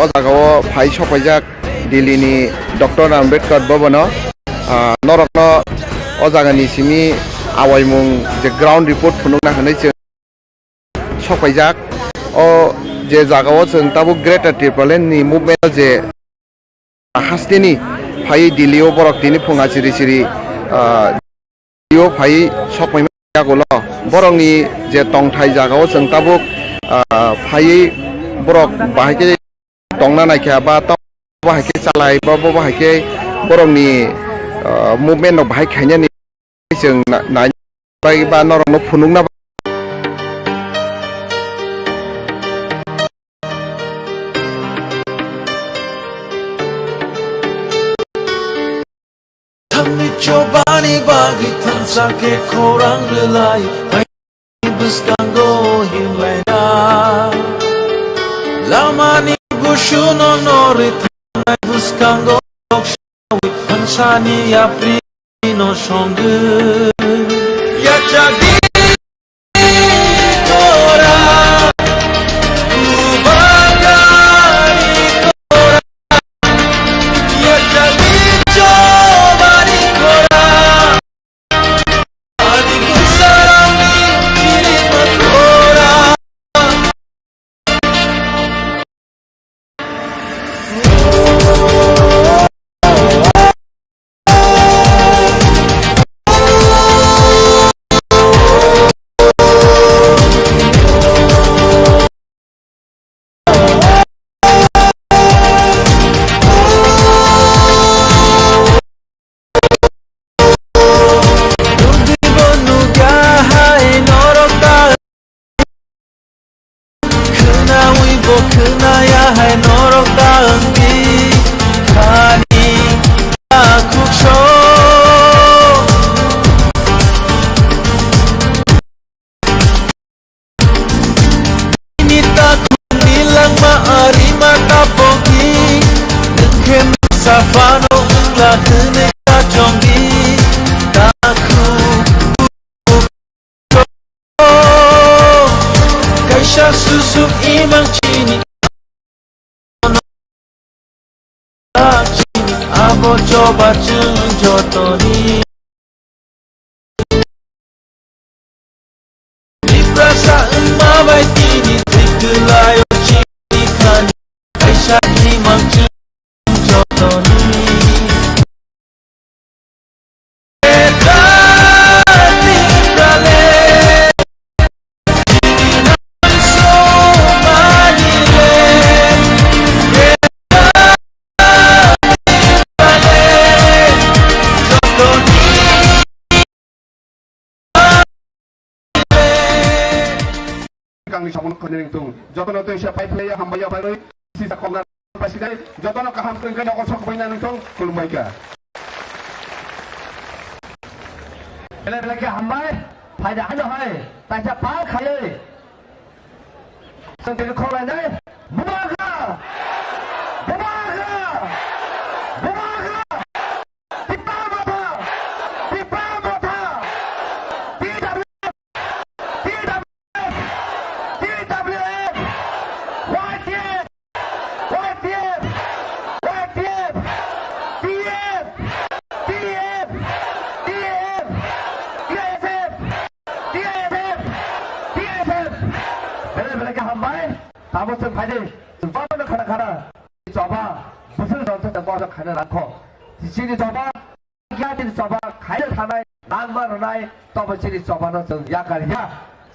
अजागाव फाइ सफायजाक दिल्लीनि डक्टर आम्बेडकर भवनाव नरत्न अजागानि सिमि आवायमुं जे ग्राउन्ड रिपोर्ट फुनुंना होनाय जों सफायजाक अ जे जागाव जों ताबो ग्रेटार ट्रिपलेननि मुभमेन्ट जे हास्टेनि फाइ दिल्लीयाव बरक दिनै फुङा सिरि सिरि दिल्लीयाव फाइ सफाय जागोल बरंनि जे तंथाय जागाव जों ताबो फायै बरक बाहायके तंना नायखा बा बाहायके चालाय बा बाहायके बरंनि मुभमेन्ट बाहाय खायनानि जों नाय बा नरनो फुनुंना Cobani bagi tansa ke korang lelai, buskan go hilena. Lamani bushuno nori tanai buskan go shawi pansani ya prino shongu. Ya jadi susu imang chini chini abo coba jotoni perasaan mabai tini tikelayo chini kani Aisyah imang jotoni kang sabon kaning tung jotono to siya pipe laya hambaya baroy sisa kongar presiden jotono kaham keng ko sok bainan tung kulumai ka ele lagi hambai फायदा आयो है ताजा पाल खाए संते को खोला जाए बुबागा बुबागा बुबागा पिपा माथा Tamu sempat ini, sempat nak kena coba, bukan contoh tempat kena rakho. Di sini coba, kita di coba, kaya tanai, nangma ranai, tamu sini coba nak ya kerja,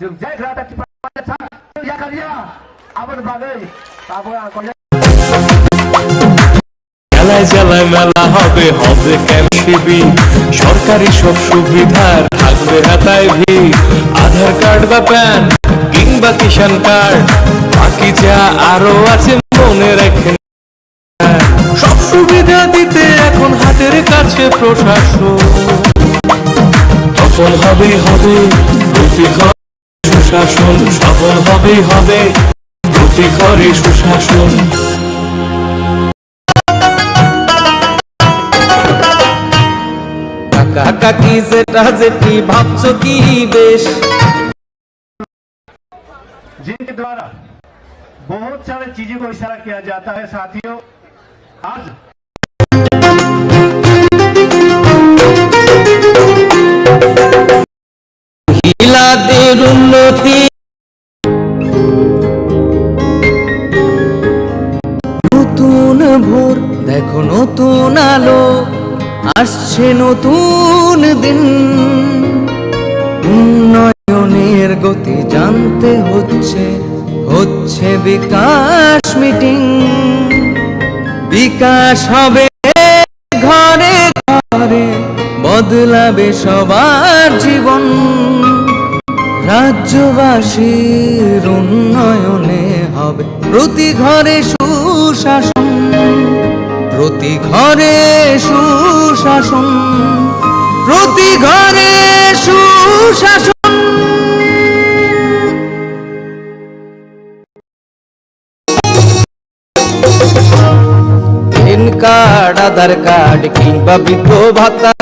jumlah kereta cepat macam ya kerja, apa bagai, tamu aku ya. জ্বালায় জ্বালায় মেলা হবে হবে camp শিবির সরকারি সব সুবিধার থাকবে হাতায় ভিড় আধার কার্ড বা প্যান কিংবা কিষাণ কার্ড বাকি যা আরো আছে মনে রাখেন সব সুবিধা দিতে এখন হাতের কাছে প্রশাসন সফল হবে প্রতি ঘরে সুশাসন সফল হবে প্রতি ঘরে সুশাসন काका की जेठा जेठी भाबचो की बेश जिनके द्वारा बहुत सारे चीजों को इशारा किया जाता है साथियों आज হিলাদের উন্নতি নতুন ভোর দেখো নতুন আলো আসছে নতুন দিন উন্নয়নের গতি জানতে হচ্ছে বিকাশ মিটিং বিকাশ হবে ঘরে ঘরে বদলাবে সবার জীবন রাজ্যবাসীর উন্নয়নে হবে প্রতি ঘরে সুশাসন প্রতি ঘরে সুশাসন প্রতি ঘরে সুশাসন প্যান কার্ড আধার কার্ড কিংবা বৃদ্ধ ভাতা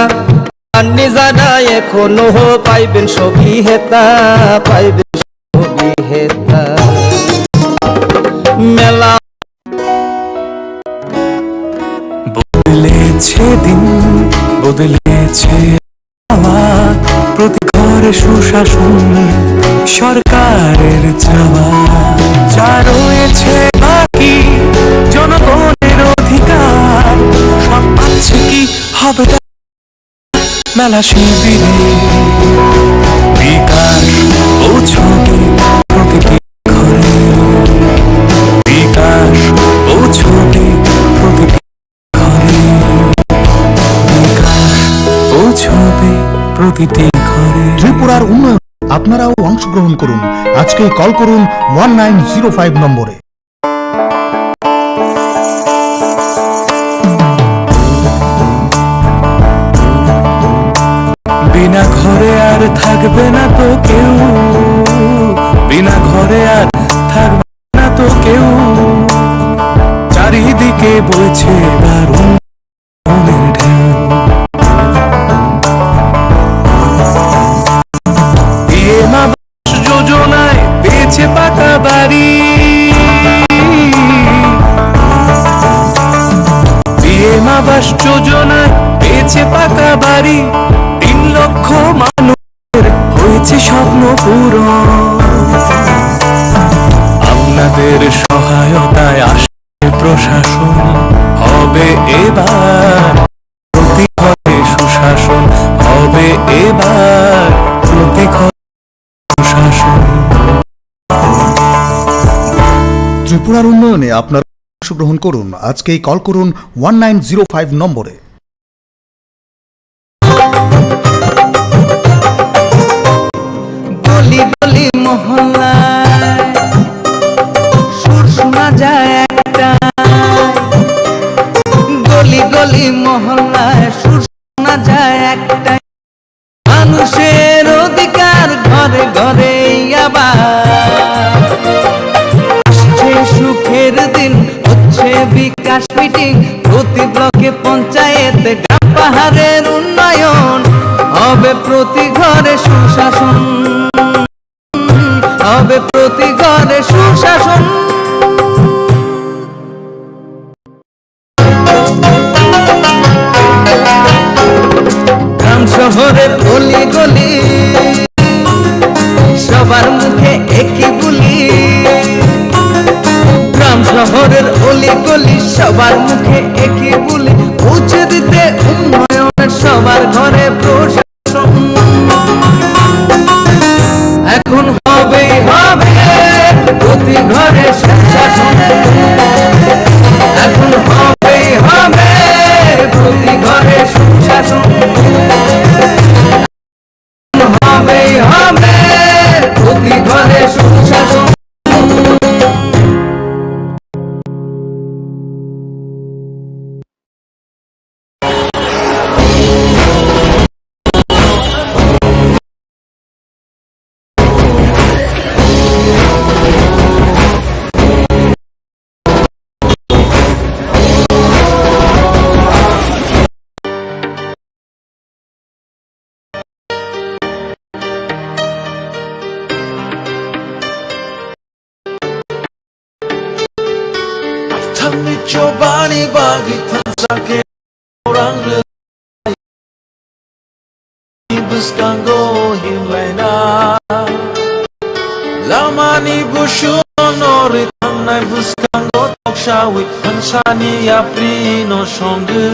পাননি যারা এখনো পাইবেন সবই হেতা মেলা বদলেছে দিন বদলেছে আমার প্রতি ঘরে সুশাসন সরকারের চাওয়া যা রয়েছে বাকি জনগণের অধিকার সব পাচ্ছে কি হবে মেলা শিবিরে বিকাশ পৌঁছবে প্রতিটি ঘরে বিকাশ পৌঁছবে প্রতিটি প্রতিটি ঘরে ত্রিপুরার উন্নয়ন আপনারাও অংশগ্রহণ করুন আজকেই কল করুন 1905 নম্বরে বিনা ঘরে আর থাকবে না তো কেউ বিনা ঘরে আর থাকবে না তো কেউ চারিদিকে বইছে দারুণ ঢেউ যোজনায় পেয়েছে পাকা বাড়ি হয়েছে স্বপ্ন পূরণ। আপনাদের সহায়তায় আসবে প্রশাসন, হবে এবার প্রতি ঘরে সুশাসন, হবে এবার প্রতি ঘরে সুশাসন। ত্রিপুরার উন্নয়নে আপনারা অংশগ্রহণ করুন। আজকেই কল করুন 1905 নম্বরে। গলি গলি মহল্লায় সুর শোনা যায় একটা, গলি গলি মহল্লায় সুর শোনা যায় একটা, মানুষের অধিকার ঘরে ঘরে আবার আসছে সুখের দিন, হচ্ছে বিকাশ মিটিং, প্রতি ব্লকে পঞ্চায়েত গ্রাম পাহাড়ের উন্নয়ন, হবে প্রতি ঘরে সুশাসন, হবে প্রতি ঘরে সুশাসন। গ্রাম শহরের গলি গলি সবার মুখে একই বুলি, গ্রাম শহরের অলি গলি সবার মুখে একই বুলি, পৌঁছে দিতে উন্নয়নের সবার ঘরে প্রশাসন। এখন হবে হবে প্রতি ঘরে সুশাসন, এখন হবে হবে প্রতি ঘরে সুশাসন, হবে হবে প্রতি ঘরে সুশাসন। Giovanni bagi tansake orang lelai buskango himlaina lamani bushonore tangnai buskango tokshawi hansani aprino songe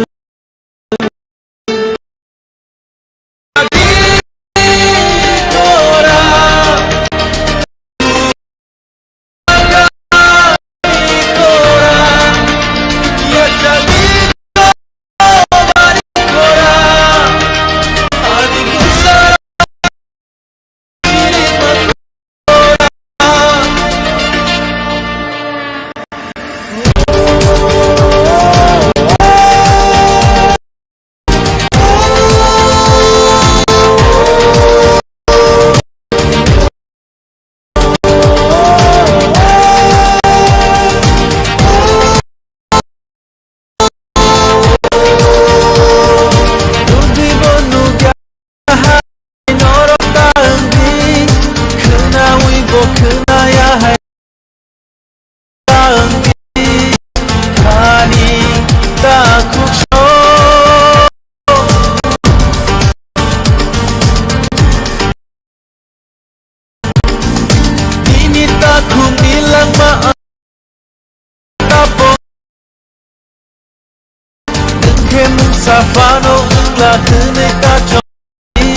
Safano la tene kachoni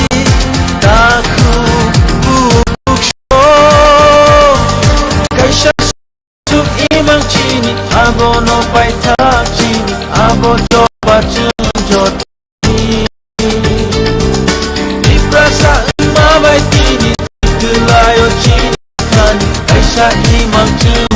taku buksho kaisha suk imang chini abono paita chini abo joba junjoti iprasa mabai tini kelayo chini kani kaisha imang chini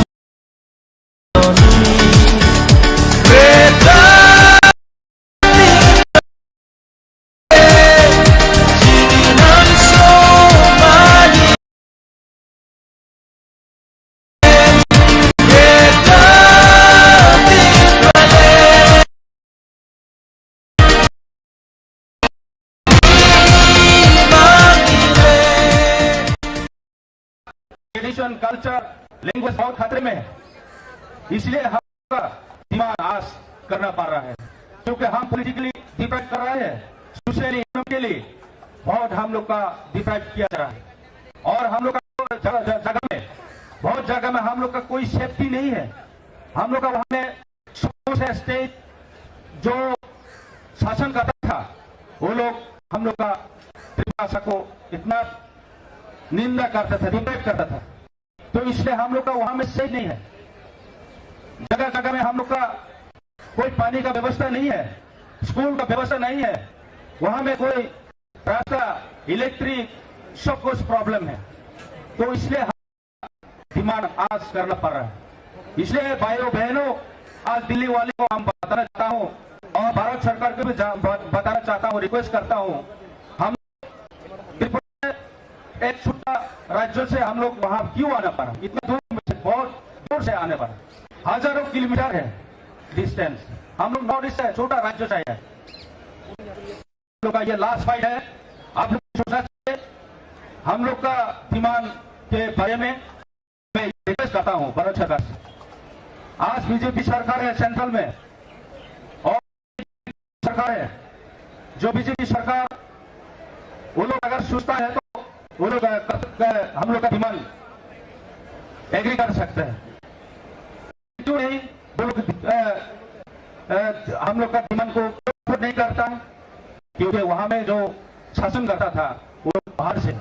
tradition culture language बहुत खतरे में है, इसलिए हमारा दिमाग आस करना पड़ रहा है, क्योंकि हम पॉलिटिकली डिपेंड कर रहे हैं सोशली के लिए बहुत हम लोग का डिप्राइव किया जा रहा है। और हम लोग का जगह में, बहुत जगह में हम लोग का कोई सेफ्टी नहीं है। हम लोग का वहां में स्टेट जो शासन करता था वो लोग हम लोग का भाषा को इतना निंदा करता था, डिबेट करता था, तो इसलिए हम लोग का वहां में सही नहीं है। जगह जगह में हम लोग का कोई पानी का व्यवस्था नहीं है, स्कूल का व्यवस्था नहीं है, वहां में कोई रास्ता, इलेक्ट्रिक, सब कुछ प्रॉब्लम है। तो इसलिए डिमांड आज करना पड़ रहा है। इसलिए भाइयों बहनों, आज दिल्ली वाले को हम बताना चाहता हूं और भारत सरकार को भी बताना चाहता हूं, रिक्वेस्ट करता हूं, हम त्रिपुरा एक छोटा राज्य से हम लोग वहां क्यों आना पड़ा, इतना दूर से, बहुत दूर से आने पड़ा, हजारों किलोमीटर है डिस्टेंस। हम लोग नॉर्थ ईस्ट है, छोटा राज्य से है। हम लोग का ये लास्ट फाइट है। आप लोग सोचना चाहिए। हम लोग का डिमांड के बारे में मैं रिक्वेस्ट करता हूं भारत सरकार से। आज बीजेपी सरकार है सेंट्रल में और सरकार है, जो बीजेपी सरकार, वो लोग अगर सोचता है तो वो लोग हम लोग का डिमांड एग्री कर सकते हैं। क्यों नहीं वो लोग हम लोग का डिमांड को नहीं करता है? क्योंकि वहां में जो शासन करता था वो लोग बाहर से,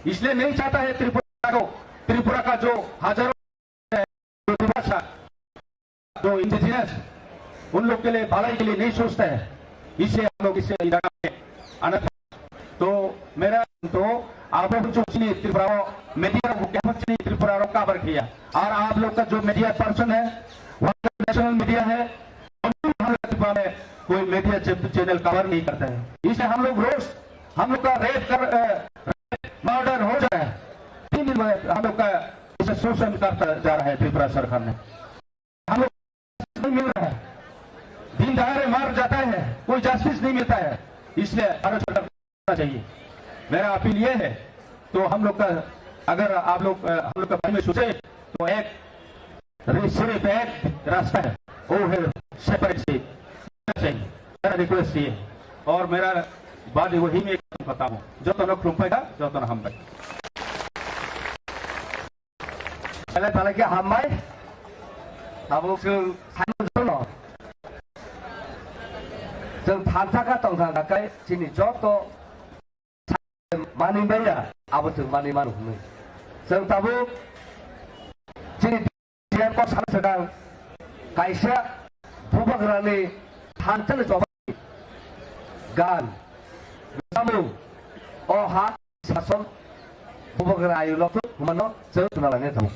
इसलिए नहीं चाहता है त्रिपुरा का जो हजारों भाषा जो इंडिजिनस, उन लोग के लिए भलाई के लिए नहीं सोचता है। इसलिए हम लोग इससे इलाका में आना था। तो मेरा तो आप लोग जो त्रिपुरा मीडिया त्रिपुरा काबर किया, और आप लोग का जो मीडिया पर्सन है वहां का नेशनल मीडिया है, त्रिपुरा में कोई मीडिया चैनल कवर नहीं करता है। इसलिए हम लोग रोज हम लोग का मर्डर हो जाए 3 दिन में हम लोग का इसे शोषण करता जा रहा है त्रिपुरा सरकार ने। हम लोग नहीं मिल रहा है, दिन दहाड़े मार जाता है, कोई जस्टिस नहीं मिलता है। इसलिए भारत सरकार करना चाहिए। मेरा अपील ये है, तो हम लोग का अगर आप लोग हम लोग का बारे में सोचे तो एक सिर्फ एक रास्ता है, वो है सेपरेट स्टेट चाहिए। मेरा रिक्वेस्ट ये, और मेरा बात वही में बताऊं, जो तो लोग रुपएगा जो तो हम पहले क्या हम अब जों थांसाखा तंसाखा जोंनि जत मानिबाया अब जों मानि मान हमो जों दाबो जोंनि देरखौ सानसेगां कायसा भुबग्रानि थांथल जबाय गान सामु अहा सासन भुबग्रा आयुलथ हमनो जों नालाने दं।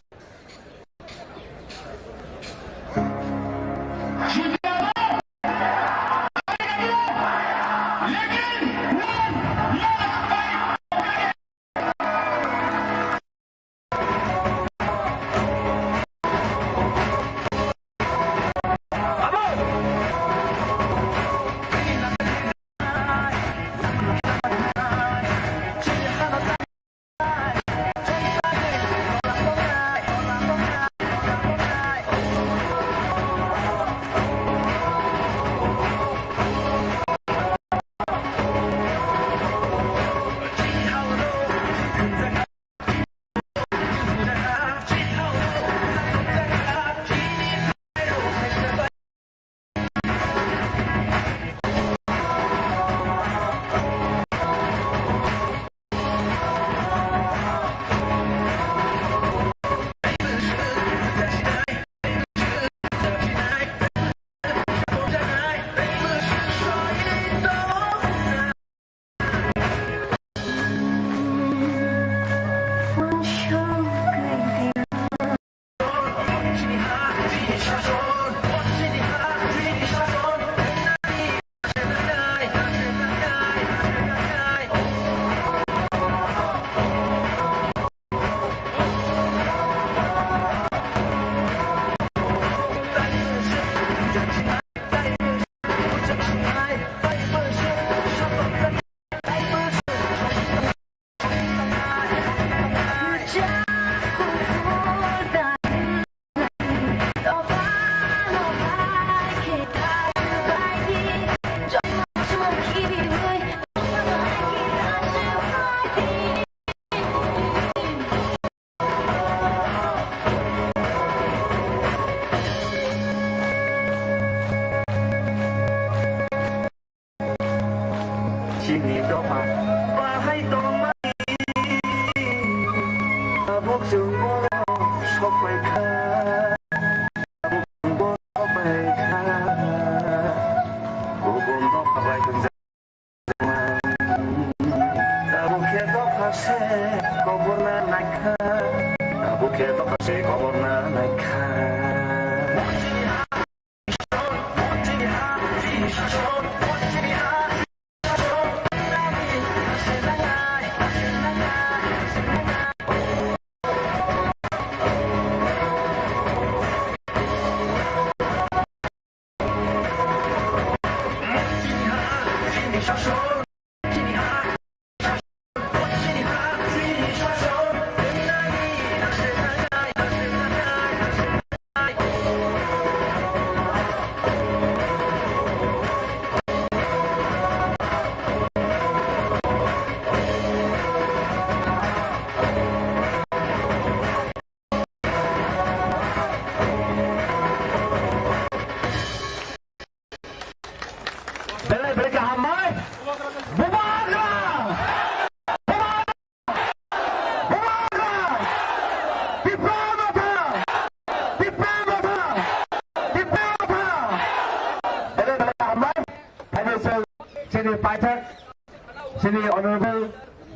Sini Honorable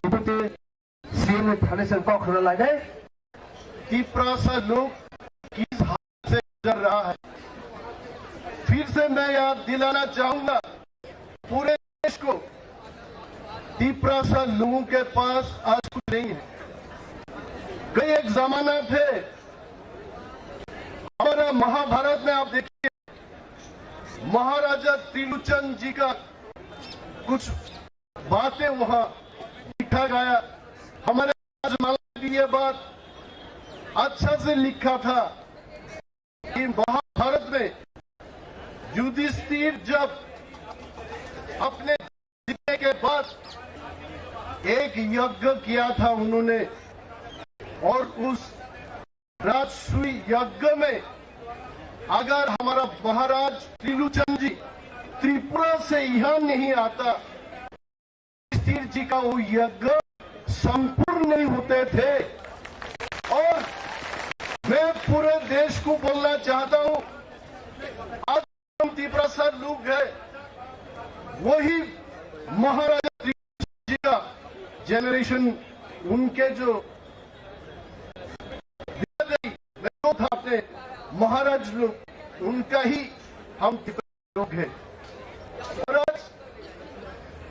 Deputy CM Thaneshwar कौखला लगे कि प्रशासन लोग किस हाल से गुजर रहा है। फिर से मैं याद दिलाना चाहूंगा पूरे देश को कि प्रशासन लोगों के पास आज कुछ नहीं है। कई एक जमाना थे हमारा महाभारत में, आप देखिए महाराजा त्रिलोचन जी का कुछ बातें वहां लिखा गया। हमारे राजमाला भी ये बात अच्छा से लिखा था कि महाभारत में युधिष्ठिर जब अपने जीतने के बाद एक यज्ञ किया था उन्होंने, और उस राजसूय यज्ञ में अगर हमारा महाराज त्रिलोचन जी त्रिपुरा से यहां नहीं आता, युधिष्ठिर जी का वो यज्ञ संपूर्ण नहीं होते थे। और मैं पूरे देश को बोलना चाहता हूं, आज हम त्रिपुरा लोग हैं, वही महाराजा त्रिलोचन जी का जनरेशन, उनके जो था अपने महाराज लोग, उनका ही हम त्रिपुरा लोग हैं। और आज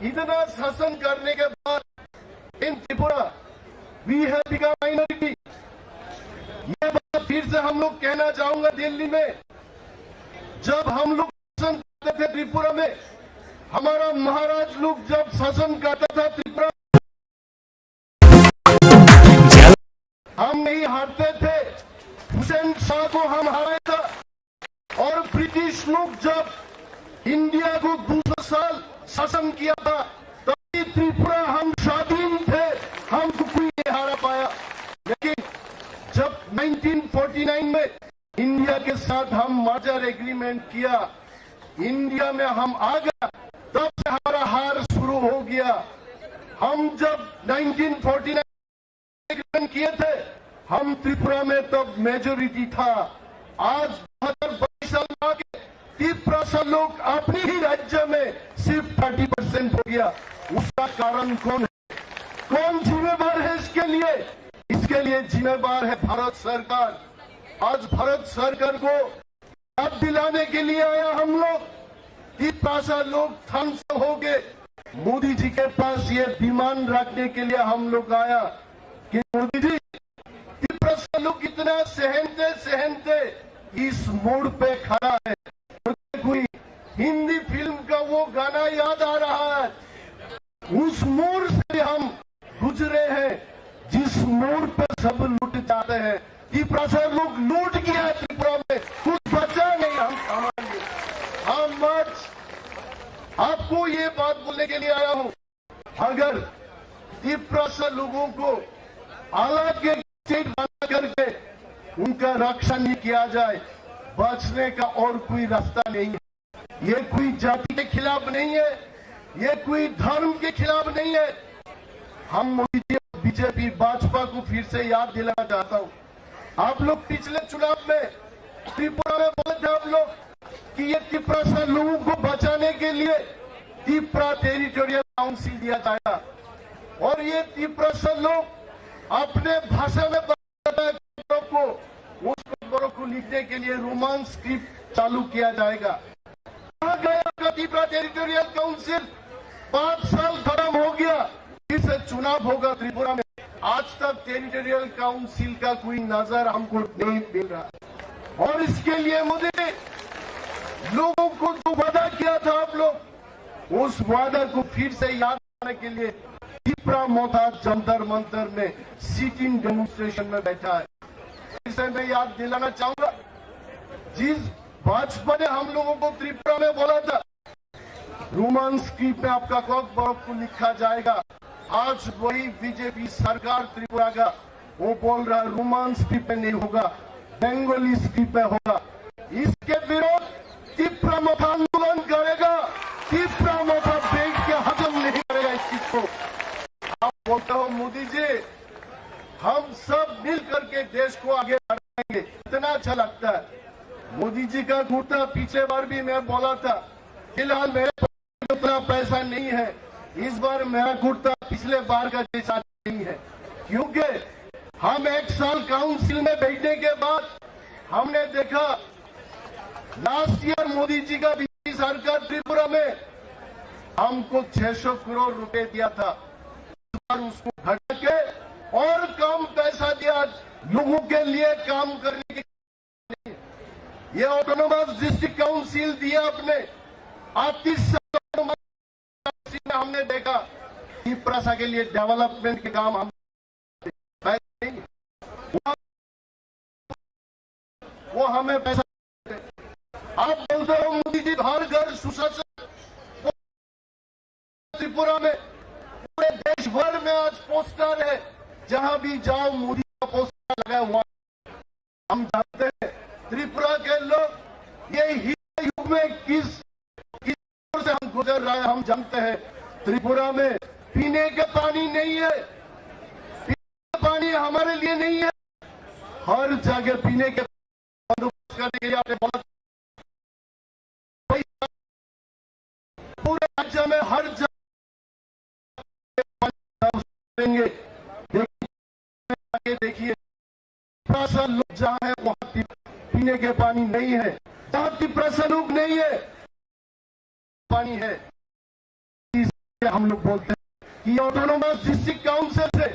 इतना शासन करने के बाद in Tripura we have become minority. ये बात फिर से हम लोग कहना चाहूंगा, दिल्ली में जब हम लोग शासन करते थे त्रिपुरा में, हमारा महाराज लोग जब शासन करता था त्रिपुरा, हम नहीं हारते थे। हुसैन शाह को हम हराया था। और ब्रिटिश लोग जब इंडिया को 200 साल शासन किया था, तभी त्रिपुरा हम स्वाधीन थे, हमको कोई नहीं हारा पाया। लेकिन जब 1949 में इंडिया के साथ हम मर्जर एग्रीमेंट किया, इंडिया में हम आ गया, तब से हमारा हार शुरू हो गया। हम जब 1949 एग्रीमेंट किए थे, हम त्रिपुरा में तब मेजोरिटी था। आज 22 साल आगे त्रिपुरा लोग अपने ही राज्य में सिर्फ 30% हो गया। उसका कारण कौन है? कौन जिम्मेदार है इसके लिए? इसके लिए जिम्मेदार है भारत सरकार। आज भारत सरकार को याद दिलाने के लिए आया हम लोग। त्रिपुरा लोग थम्स हो गए। मोदी जी के पास ये डिमांड रखने के लिए हम लोग आया कि मोदी जी, त्रिपुरा लोग कितना सहनते इस मोड़ पे खड़ा है। मुझे कोई हिंदी फिल्म का वो गाना याद आ रहा है, उस मोड़ से हम गुजरे हैं जिस मोड़ पे सब लूट जाते हैं। त्रिपुरा लोग लूट गया है, त्रिपुरा में कुछ बचा नहीं। हम आज आपको ये बात बोलने के लिए आया हूं, अगर त्रिपुरा से लोगों को अलग एक स्टेट बना करके उनका रक्षा नहीं किया जाए, बचने का और कोई रास्ता नहीं है। ये कोई जाति के खिलाफ नहीं है, ये कोई धर्म के खिलाफ नहीं है। हम मोदी जी बीजेपी भाजपा को फिर से याद दिलाना चाहता हूँ। आप लोग पिछले चुनाव में त्रिपुरा में बोले थे आप लोग कि ये त्रिपुरा से लोगों को बचाने के लिए त्रिपुरा टेरिटोरियल काउंसिल दिया जाएगा, और ये त्रिपुरा से लोग अपने भाषा में को उस खबरों को लिखने के लिए रोमान स्क्रिप्ट चालू किया जाएगा। कहाँ गया आपका त्रिपुरा टेरिटोरियल काउंसिल? 5 साल खत्म हो गया, फिर से चुनाव होगा त्रिपुरा में। आज तक टेरिटोरियल काउंसिल का कोई नजर हमको नहीं मिल रहा। और इसके लिए मोदी ने लोगों को जो वादा किया था आप लोग, उस वादा को फिर से याद करने के लिए त्रिपुरा मोथा जंतर मंतर में सिटिंग डेमोन्स्ट्रेशन में बैठा है। फिर से मैं याद दिलाना चाहूंगा, जिस भाजपा ने हम लोगों को त्रिपुरा में बोला था रोमान स्क्रिप्ट में आपका कॉक बर्फ को लिखा जाएगा, आज वही बीजेपी सरकार त्रिपुरा का वो बोल रहा है रोमान स्क्रिप्ट में नहीं होगा, बंगाली स्क्रिप्ट में होगा। इसके विरोध त्रिपुरा मोथा आंदोलन करेगा। त्रिपुरा मोथा बैठ के हजम नहीं करेगा इस चीज को। आप बोलते हो मोदी जी हम सब मिल करके देश को आगे बढ़ाएंगे, इतना अच्छा लगता है। मोदी जी का कुर्ता पीछे बार भी मैं बोला था, फिलहाल मेरे पास उतना पैसा नहीं है, इस बार मेरा कुर्ता पिछले बार का जैसा नहीं है, क्योंकि हम 1 साल काउंसिल में बैठने के बाद हमने देखा लास्ट ईयर मोदी जी का बीजेपी सरकार त्रिपुरा में हमको 600 करोड़ रुपए दिया था, इस बार उसको घटा के और कम पैसा दिया लोगों के लिए काम करने के लिए। ये ऑटोनोमस डिस्ट्रिक्ट काउंसिल दिया अपने 38 में हमने देखा त्रिपुरा के लिए डेवलपमेंट के काम हम वो हमें पैसा। आप बोलते हो मोदी जी हर घर सुशासन, त्रिपुरा में पूरे देश भर में आज पोस्टर है, जहां भी जाओ मोदी का पोस्टर लगा हुआ। हम जानते हैं त्रिपुरा के लोग ये युग में किस से हम गुजर रहे हैं, हम जानते हैं। त्रिपुरा में पीने का पानी नहीं है, पीने का पानी हमारे लिए नहीं है। हर जगह पीने के बंदोबस्त करने के लिए आपने बोला, पूरे राज्य में हर जगह देखिए लोग जहां है वहां पीने के पानी नहीं है, जहां त्रिपुरा लोग नहीं है पानी है। इसलिए हम लोग बोलते हैं कि ऑटोनोमस डिस्ट्रिक्ट काउंसिल से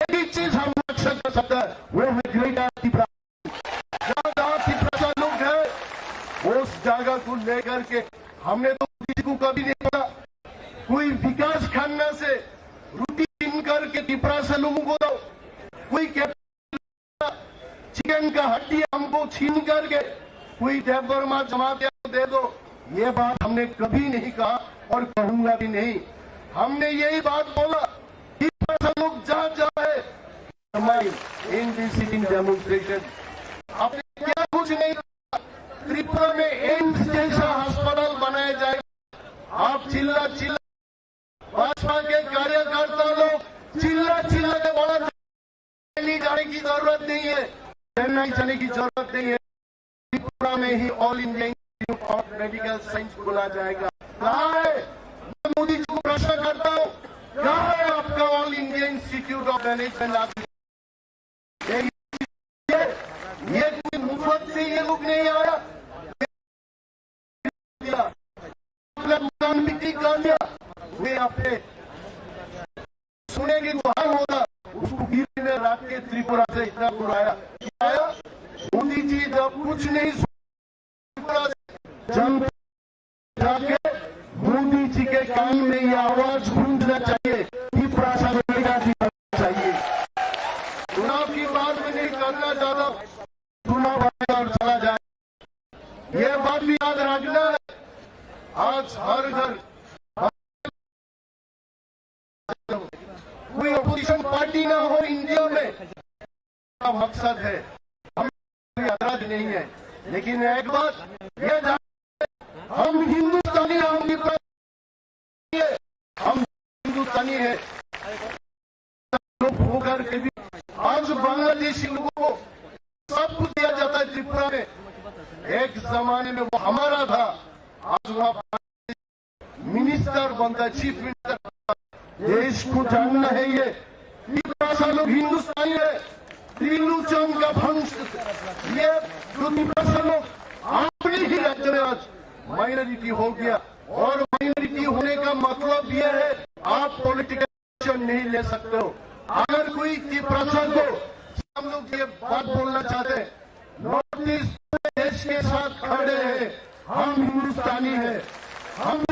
एक चीज हम रक्षा कर सकता है, वो है ग्रेटर त्रिपुरा। जहां त्रिपुरा लोग हैं उस जगह को लेकर के हमने तो किसी को कभी नहीं बोला कोई विकास खन्ना से रोटी छीन करके त्रिपुरा से लोगों को दो, कोई चिकन का हड्डी हमको छीन करके कोई देवबर्मा जमाते दे दो। ये बात हमने कभी नहीं कहा और कहूंगा भी नहीं। हमने यही बात बोला कि लोग जहां जाए इन सिटिंग डेमोन्स्ट्रेशन आपने क्या कुछ नहीं कहा। त्रिपुरा में एम्स जैसा अस्पताल बनाया जाएगा। आप चिल्ला चिल्ला भाजपा के कार्यकर्ता लोग चिल्ला चिल्ला के बोला दिल्ली जाने की जरूरत नहीं है, चेन्नई जाने की जरूरत नहीं है, त्रिपुरा में ही All India Institute of Medical Science खोला जाएगा। कहाँ है? मैं मोदी जी को प्रश्न करता हूँ, कहाँ है आपका all India Institute of management? ये कोई मुफ्त से ये लोग नहीं आया, मकान बिक्री कर दिया। वे अपने सुनेगी तो हाल होगा, उसको गिरने में रख के त्रिपुरा से इतना बुलाया। मोदी जी जब कुछ नहीं त्रिपुरा से जाके मोदी जी के कान में ये आवाज गूंजना चाहिए, त्रिपुरा से चाहिए। चुनाव की बात में नहीं करना चाहता, चुनाव आएगा और चला जाए। ये बात भी याद रखना है। घर कोई अपोजिशन पार्टी ना हो इंडिया में, का मकसद है। हम कोई ऐतराज नहीं है, लेकिन एक बात ये हम हिंदुस्तानी, हम हिंदुस्तानी है लोग होकर के भी आज बांग्लादेशी लोगों को सब कुछ दिया जाता है त्रिपुरा में। एक जमाने में वो हमारा था, आज वहां मिनिस्टर बनता है, चीफ मिनिस्टर। देश को जानना है ये त्रिपुरा लोग हिंदुस्तानी है। त्रिलोचन का भंश ये जो त्रिपुरा लोग अपने ही राज्य में आज माइनॉरिटी हो गया, और माइनॉरिटी होने का मतलब ये है आप पॉलिटिकल एक्शन नहीं ले सकते हो। अगर कोई त्रिपुरा को हम लोग ये बात बोलना चाहते हैं, नॉर्थ ईस्ट देश के साथ खड़े हैं, हम हिंदुस्तानी हैं, हम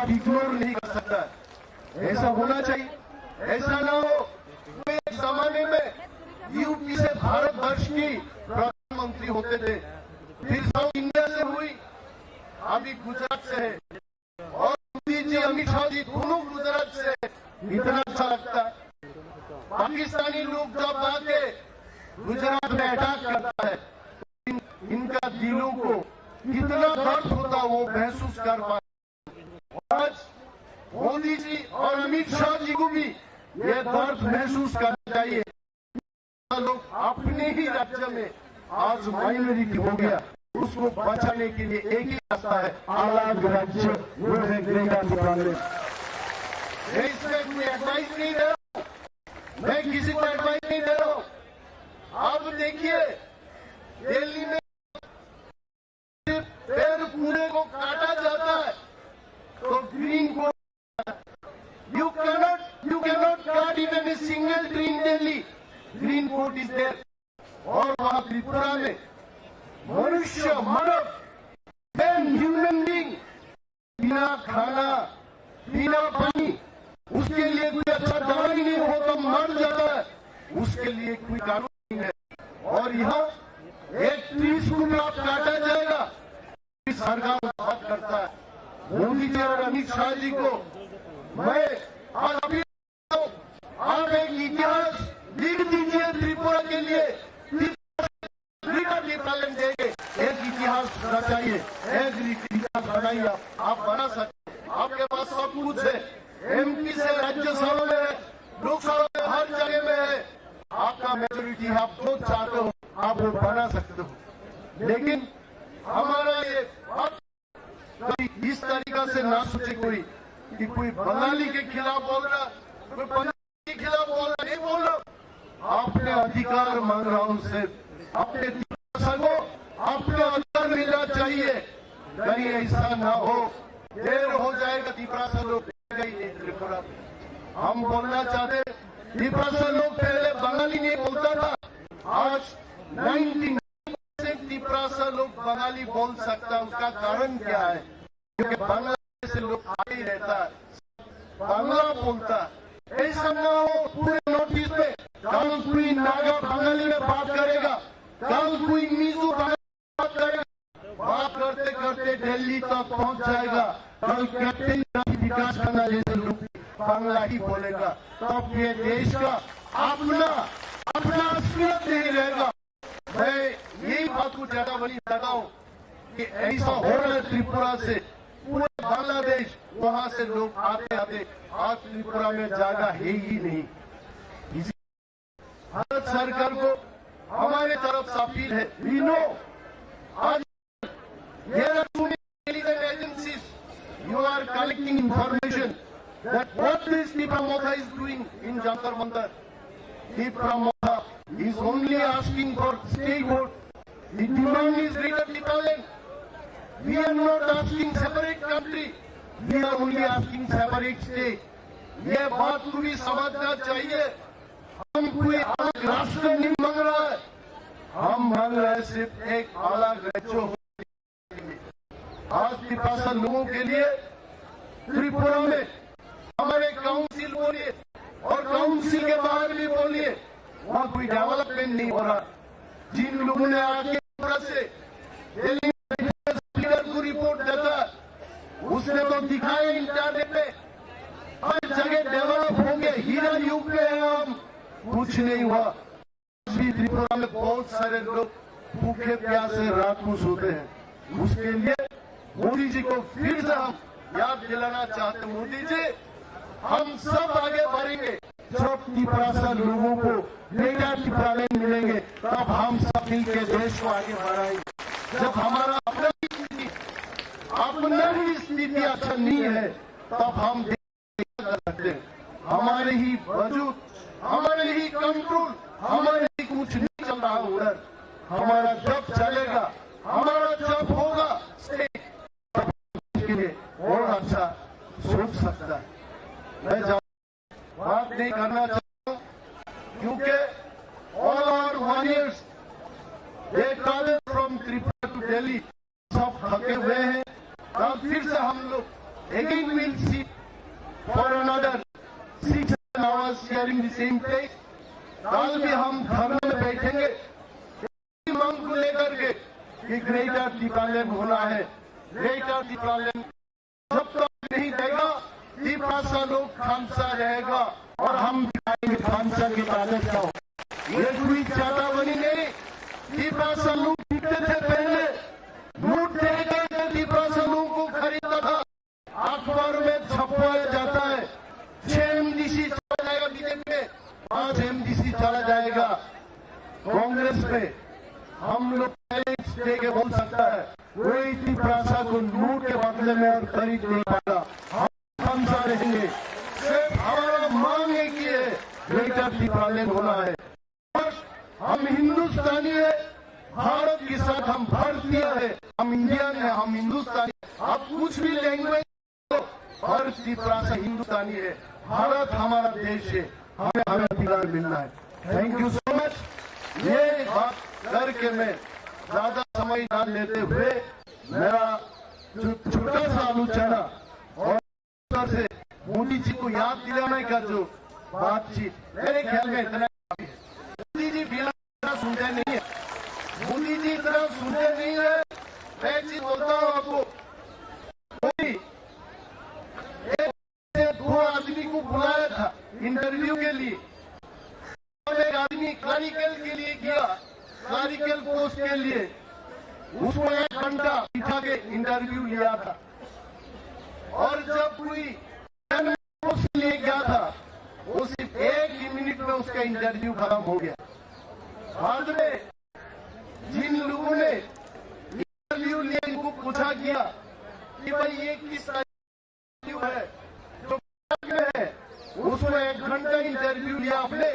इग्नोर नहीं कर सकता। ऐसा होना चाहिए, ऐसा ना हो। एक जमाने में यूपी से भारतवर्ष की प्रधानमंत्री होते थे, फिर साउथ इंडिया से हुई, अभी गुजरात से है, और मोदी जी अमित शाह जी दोनों गुजरात से है। इतना अच्छा लगता है। पाकिस्तानी लोग जब आके गुजरात में अटैक करता है, इनका दिलों को कितना दर्द होता वो महसूस कर पाए। आज मोदी जी और अमित शाह जी को भी ये दर्द महसूस करना चाहिए। लोग अपने ही राज्य में आज माइनॉरिटी हो गया, उसको बचाने के लिए एक ही रास्ता है, अलग राज्य, वो है ग्रेटर त्रिपुरा। इसमें कोई एडवाइस नहीं दे रहा, मैं किसी को एडवाइस नहीं दे रहा हूं। आप देखिए दिल्ली में पेड़ कूड़े को काटा जाता है तो ग्रीन को you cannot cut even a single tree in Delhi, green court is there. और वहां त्रिपुरा में मनुष्य, मानव, ह्यूमन बीइंग बिना खाना बिना पानी, उसके लिए कोई अच्छा दवाई नहीं हो तो मर जाता है, उसके लिए कोई कानून नहीं है। और यहाँ एक ट्री आप काटा जाएगा, सरकार बात करता है। मोदी जी और अमित शाह जी को मैं आज अभी आप एक इतिहास लिख दीजिए त्रिपुरा के लिए, देंगे एक इतिहास रचाइए, एक इतिहास बनाइए। आप बना सकते, आपके पास सब कुछ है, एमपी से राज्यसभा में है, लोकसभा में, हर जगह में है, आपका मेजोरिटी, आप जो चाहते हो आप वो बना सकते हो। लेकिन हमारा ये कभी इस तरीका से ना सोचे कोई कि कोई बंगाली के खिलाफ बोल रहा, कोई पंजाबी के खिलाफ बोल रहा, नहीं बोल रहा। अपने अधिकार मांग रहा हूं उनसे, अपने को अपने अधिकार मिलना चाहिए। कहीं ऐसा ना हो, देर हो जाएगा त्रिपुरा से लोग त्रिपुरा। हम बोलना चाहते त्रिपुरा से लोग पहले बंगाली नहीं बोलता था, आज 99% त्रिपुरा से लोग बंगाली बोल सकता है। उसका कारण क्या है? क्योंकि बांग्लादेश से लोग आगे ही रहता है, बांग्ला बोलता है। ऐसा ना हो पूरे नॉर्थ ईस्ट में कल कोई नागा बंगाली में बात करेगा, कल कोई मिजो बात करेगा, बात करते करते दिल्ली तक पहुंच जाएगा। कल कैप्टन विकास खन्ना जैसे लोग बांग्ला ही बोलेगा, तब ये देश का अपना असलियत नहीं रहेगा। मैं यही बात को ज्यादा बड़ी लगाऊं कि ऐसा हो रहा है त्रिपुरा से पूरे बांग्लादेश, वहां से लोग आते आते आज त्रिपुरा में जगह है ही नहीं। भारत सरकार को हमारे तरफ से अपील है, वी नो आज agencies you are collecting information that what this Tipramotha is doing in Jantar Mantar. Tipramotha is only asking for statehood. The demand is greater Tipaland. We are not asking separate country. We are only asking separate state. ये बात को भी समझना चाहिए। हम कोई अलग राष्ट्र नहीं मांग रहा है, हम मांग रहे हैं सिर्फ एक अलग राज्य। आज त्रिपुरा लोगों के लिए त्रिपुरा में हमारे काउंसिल बोलिए और काउंसिल के बाहर भी बोलिए, वहां कोई डेवलपमेंट नहीं हो रहा। जिन लोगों ने आके से दिल्ली को रिपोर्ट देता उसने तो दिखाया इंटरनेट पे, हर जगह डेवलप होंगे, हीरा युग में है हम, कुछ नहीं हुआ। अभी त्रिपुरा में बहुत सारे लोग भूखे प्यासे रात को सोते हैं। उसके लिए मोदी जी को फिर से हम याद दिलाना चाहते हैं, मोदी जी हम सब आगे बढ़ेंगे जब त्रिपुरा लोगों को डेटा त्रिपुरालैंड मिलेंगे, तब हम सब मिलकर देश को आगे बढ़ाएंगे। जब हमारा अपना ही स्थिति अच्छा नहीं है, तब हम कर सकते हैं। हमारे ही वजूद, हमारे ही कंट्रोल, हमारे ही कुछ नहीं चल रहा उधर। हमारा जब चलेगा, हमारा जब होगा के लिए और अच्छा सोच सकता है। मैं बात नहीं करना चाहता हूँ, क्योंकि all our warriors they travel from Tripura to Delhi, सब थके हुए हैं। तब फिर से हम लोग again will see for another 6 hours sharing the same place. कल भी हम धरने में बैठेंगे मांग को लेकर के कि ग्रेटर त्रिपुरालैंड होना है। ग्रेटर त्रिपुरालैंड जब तक नहीं देगा, त्रिपुरा लोग खामसा रहेगा और हम दिखाएंगे खामसा की ताकत क्या हो। ये कोई चेतावनी नहीं, त्रिपुरा लोग जीतते थे पहले, नोट देकर त्रिपुरा लोगों को खरीदता था, अखबार में छपवाया जाता है। 6 MDC चला जाएगा बीजेपी में, 5 MDC चला जाएगा कांग्रेस में। हम लोग दे के बोल सकता है, कोई त्रिपुरा को नोट के बदले में और खरीद नहीं पाएगा। हम खामसा रहेंगे। सिर्फ हमारा मांग है कि ग्रेटर त्रिपुरालैंड होना है। और हम हिंदुस्तानी है, भारत के साथ हम भारतीय है, हम इंडियन है, हम हिंदुस्तानी। आप कुछ भी लैंग्वेज हर त्रिपुरा से हिंदुस्तानी है। भारत हमारा देश है, हमें अधिकार मिलना है। Thank you so much. ये बात करके मैं ज्यादा समय न लेते हुए मेरा छोटा सा आलोचना और से मोदी जी को याद दिलाने का जो बातचीत, मेरे ख्याल में इतना मोदी जी इतना सुनते नहीं है, मोदी जी इतना सुनते नहीं है। मैं चीज बोलता हूँ आपको, दो आदमी को बुलाया था इंटरव्यू के लिए, एक आदमी क्लरिकल के लिए गया, क्लरिकल पोस्ट के लिए, उसको 1 घंटा बिठा के इंटरव्यू लिया था। और जब कोई पोस्ट लिए गया था, वो सिर्फ 1 मिनट में उसका इंटरव्यू खत्म हो गया। बाद में जिन लोगों ने इंटरव्यू लिया, इनको पूछा गया कि भाई ये किस इंटरव्यू है जो है, उसको 1 घंटा इंटरव्यू लिया आपने,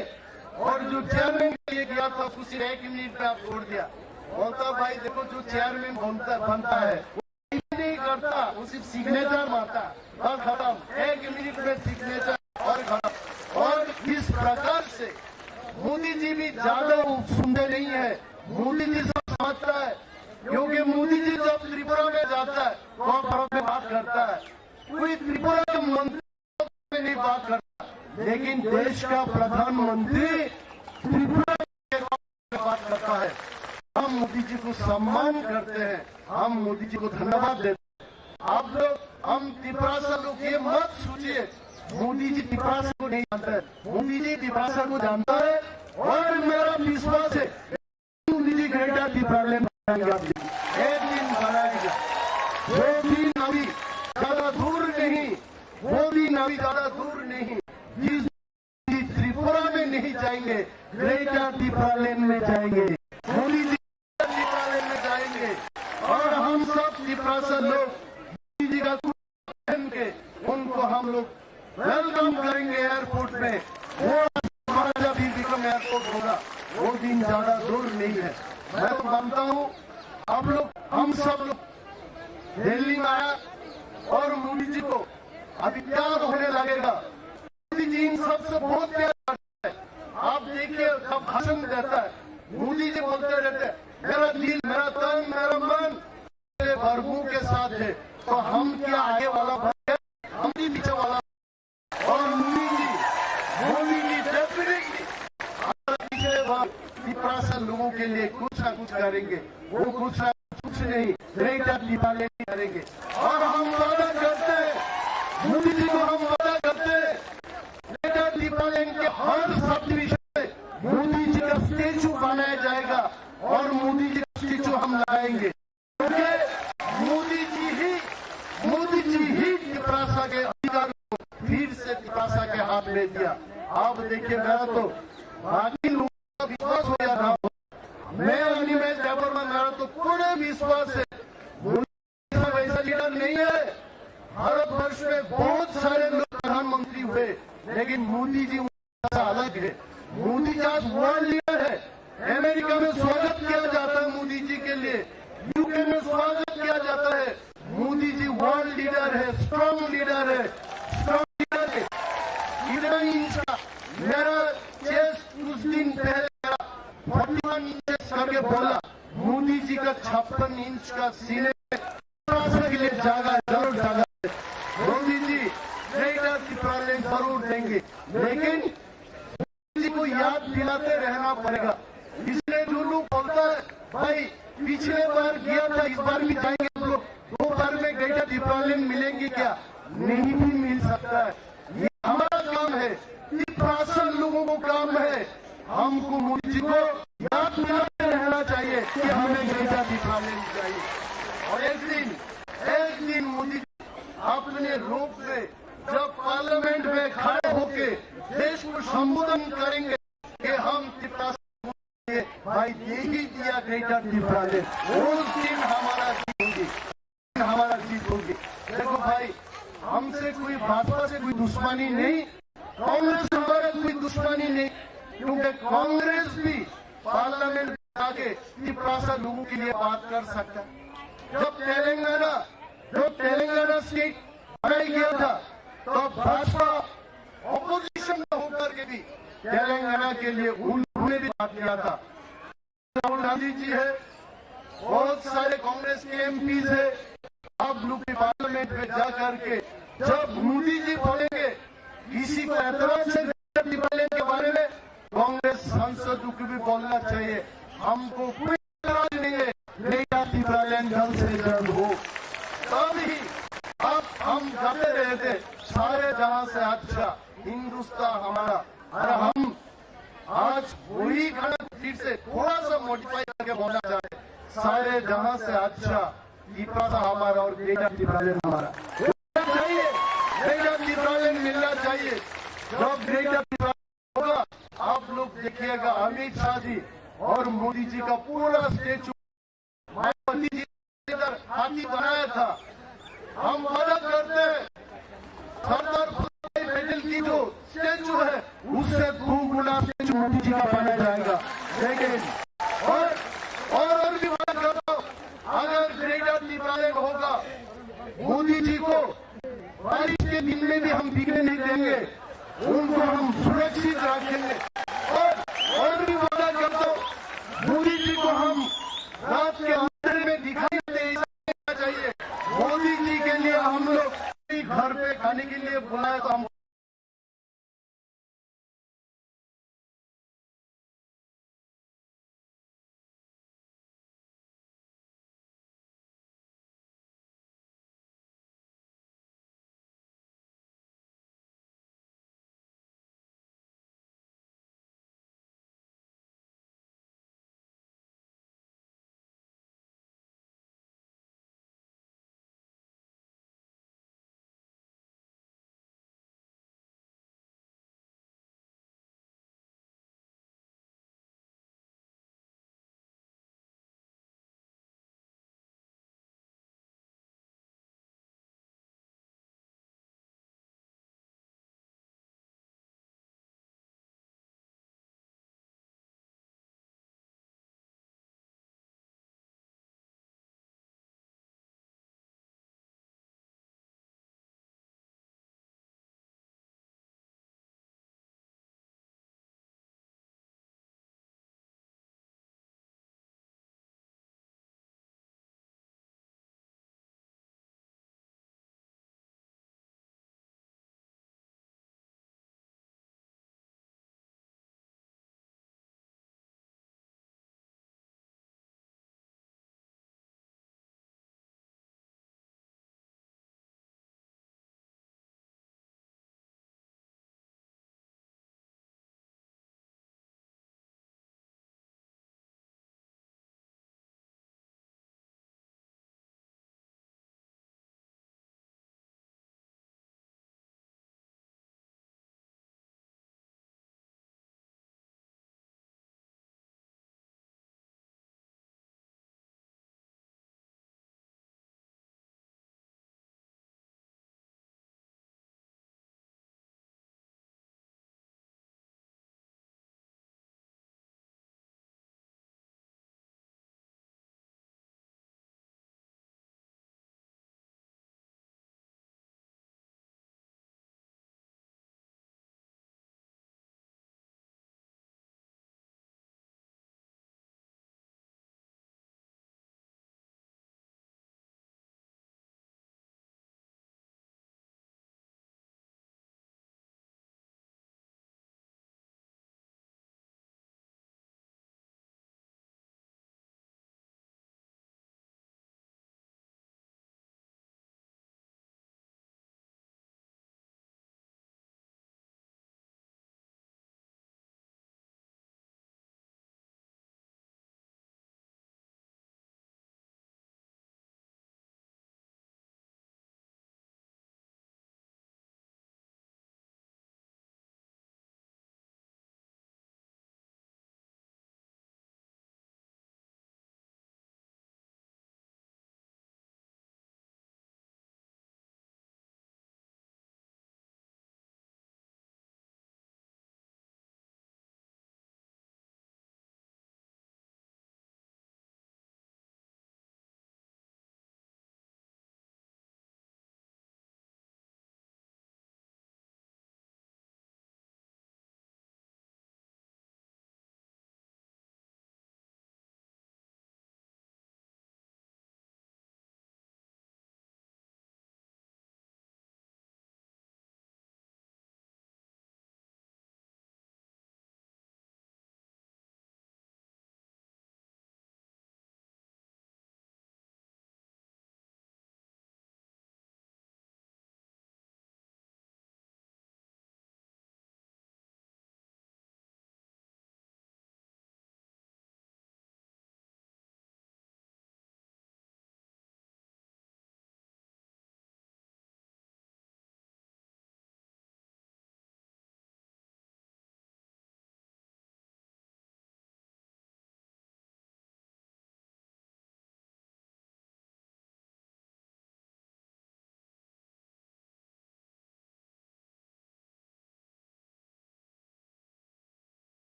और जो चेयरमैन के लिए गया था उसको सिर्फ 1 मिनट में आप छोड़ दिया। बोलता भाई देखो, जो चेयरमैन बनता है वो नहीं करता, वो सिर्फ सिग्नेचर मारता, बस खत्म। 1 मिनट में सिग्नेचर और खत्म। और इस प्रकार से मोदी जी भी ज्यादा सुनते नहीं है, मोदी जी सब समझता है, क्योंकि मोदी जी जब त्रिपुरा में जाता है वहाँ में बात करता है, कोई त्रिपुरा के मंत्री में नहीं बात करता, लेकिन देश का प्रधानमंत्री त्रिपुरा के बात करता है। हम मोदी जी को सम्मान करते हैं, हम मोदी जी को धन्यवाद देते हैं। आप लोग, हम त्रिपुरा से लोग ये मत सोचिए मोदी जी त्रिपुरा को नहीं जानते, मोदी जी त्रिपुरा को जानता है। और मेरा विश्वास है मोदी जी ग्रेटर त्रिपुरालैंड बनाएंगे, एक दिन बनाएगा। वो दिन अभी ज्यादा दूर नहीं, वो दिन अभी ज्यादा दूर नहीं। जिस त्रिपुरा में नहीं जाएंगे, ग्रेटर त्रिपुरालैंड में जाएंगे, मोदी जी त्रिपुरालैंड में जाएंगे। और हम सब त्रिपुरा से लोग मोदी जी का पहन के उनको हम लोग वेलकम करेंगे एयरपोर्ट में। वो महाराजा भी विक्रम एयरपोर्ट होगा, वो दिन ज्यादा दूर नहीं है। मैं तो मानता हूँ आप लोग, हम सब लोग दिल्ली में आया और मोदी जी को अभी प्यार होने लगेगा। मोदी जी इन सबसे बहुत प्यार करता है। आप देखिए जब भाषण देता है, मोदी जी बोलते रहते हैं मेरा दिल, मेरा तन, मेरा मन मेरे वर्गों के साथ है। तो हम क्या आगे वाला वर्ग है, हम भी पीछे वाला। और मोदी जी डेफिनेटली पिछले वर्ग त्रिपुरा लोगों के लिए कुछ ना कुछ करेंगे। वो कुछ नहीं, ग्रेटर त्रिपुरालैंड करेंगे। और हम वादा करते मोदी जी को हम वादा करते हैं, ग्रेटर दीपावली के हर सब डिवीजन में मोदी जी का स्टेचू बनाया जाएगा और मोदी जी का स्टेचू हम लगाएंगे, क्योंकि मोदी जी ही तिपरासा के अधिकार को फिर से तिपरासा के हाथ में दिया। आप देखिए, मेरा तो बाकी लोगों का विश्वास हो या ना हो, मैं जयपुर में मेरा तो पूरे विश्वास है वैसा लीडर नहीं है। भारतवर्ष में बहुत सारे लोग प्रधानमंत्री हुए, लेकिन मोदी जी उनका अलग है। मोदी जी आज वर्ल्ड लीडर है। अमेरिका में स्वागत किया जाता है मोदी जी के लिए, यूके में स्वागत किया जाता है। मोदी जी वर्ल्ड लीडर है, स्ट्रॉन्ग लीडर है, स्ट्रॉन्ग लीडर है। इतना इंच का मेरा चेस्ट कुछ दिन पहले 41 इंच करके बोला, मोदी जी का 56 इंच का सीने के लिए जागा जरूर जागा। मोदी जी ग्रेटर दीपावली जरूर देंगे, लेकिन मोदी जी को याद दिलाते रहना पड़ेगा। इसलिए जो लोग बोलता है भाई पिछले बार किया था, इस बार भी जाएंगे हम लोग, 2 बार में ग्रेटर दीपावली मिलेंगे क्या? नहीं भी मिल सकता है। ये हमारा काम है, प्रशासन लोगों को काम है। हमको मोदी जी को याद दिलाते रहना चाहिए कि हमें ग्रेटर दीपावली चाहिए। और एक दिन मोदी जी अपने रूप में जब पार्लियामेंट में खड़े होके देश को संबोधन करेंगे कि हम भाई दे ही दिया ग्रेटर दीपावली, उस दिन हमारा जीत होगी। देखो भाई, हमसे कोई भाजपा से कोई दुश्मनी नहीं, कांग्रेस से हमारा कोई दुश्मनी नहीं, क्योंकि कांग्रेस भी पार्लियामेंट में आके तिपरासा लोगों के लिए बात कर सकता है। जब तेलंगाना स्टेट बनाया गया था, तो भाजपा ऑपोजिशन में होकर के भी तेलंगाना के लिए उन्होंने भी बात किया था। राहुल गांधी जी है, बहुत सारे कांग्रेस के एमपीज है। आप लोग भी पार्लियामेंट में जा करके जब मोदी जी बोलेंगे किसी को एतराज से दीपावली के बारे में, कांग्रेस सांसद को भी बोलना चाहिए हमको कोई एतराज नहीं है, ग्रेटर दीपावली जल्द से जल्द हो। तभी अब हम गाते रहे थे सारे जहां से अच्छा हिंदुस्तान हमारा, और हम आज वही गाना फिर से थोड़ा सा मॉडिफाई करके बोलना चाहते, सारे जहां से अच्छा तिपरासा हमारा और ग्रेटर दीपावली हमारा चाहिए। ग्रेटर दीपावली मिलना चाहिए। जब ग्रेटर दीपावली होगा, आप लोग देखिएगा अमित शाह जी और मोदी जी का पूरा स्टेचू मायावती जी इधर हाथी बनाया था। हम वादा करते हैं सरदार वल्लभ भाई पटेल की जो स्टेचू है उससे 2 गुना स्टेचू मोदी जी का बनाया जाएगा। लेकिन और भी वादा करता हूं, अगर ग्रेटर दीपावली होगा, मोदी जी को बारिश के दिन में भी हम भीगने नहीं देंगे, उनको हम सुरक्षित रखेंगे। और भी वादा करता हूं, मोदी जी को हम रात के अंधेरे में दिखाई देना चाहिए। मोदी जी के लिए हम लोग घर पे खाने के लिए बुलाए तो हम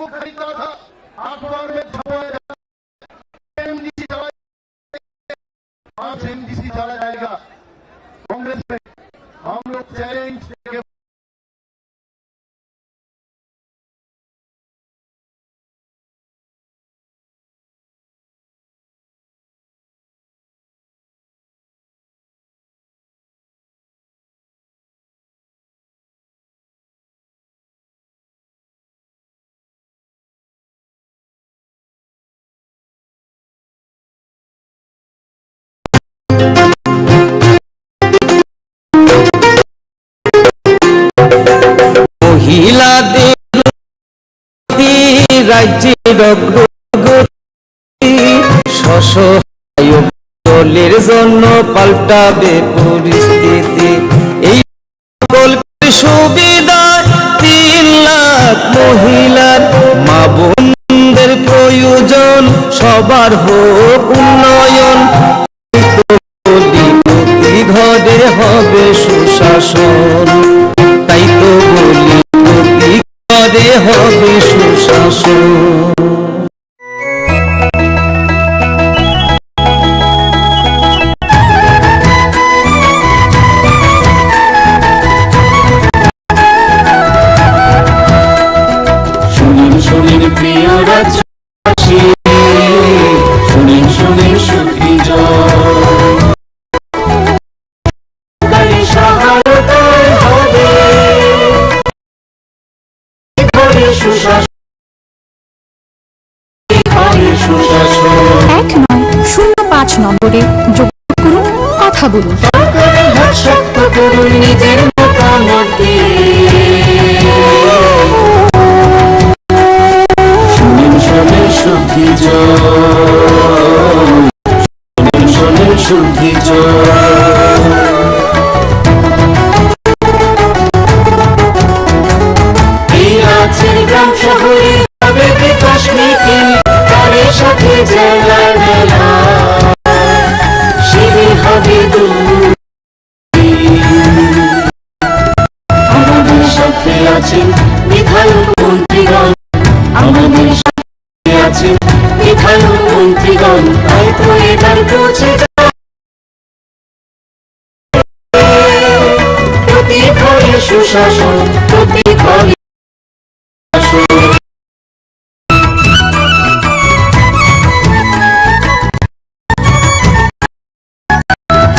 वो खरीदता था अखबार में छपवाया एमडीसी चला आज एमडीसी चला जाएगा कांग्रेस में हम लोग चैलेंज के মহিলাদের রাজ্যের অগ্রগতি সহায় দলের জন্য পাল্টাবে পরিস্থিতি এই প্রকল্পের সুবিধা 3 লাখ মহিলার মা বোনদের প্রয়োজন সবার হোক উন্নয়ন প্রতি ঘরে হবে সুশাসন তাই তো বলি প্রতি ঘরে হবে সুশাসন শুনুন শুনুন প্রিয় রাজ্যবাসী শুনুন শুনুন সুখী সহায়তায় হবে ঘরে সুশাসন 1-9-05 নম্বরে যোগাযোগ করুন কথা বলুন সরকারের হাত শক্ত করুন নিজের মতামত শুনুন শুনুন সুখী শুনুন শুনুন সুখী এই রাজ্যের গ্রাম শহরে হবে বিকাশ মিছিল তাদের সাথে জেলার মেলা শিবির হবে আমাদের সাথে আছেন বিধায়ক মন্ত্রীগণ আমাদের সাথে আছেন বিধায়ক মন্ত্রীগণ তাই তো এবার পৌঁছে প্রতি ঘরে সুশাসন প্রতি ঘরে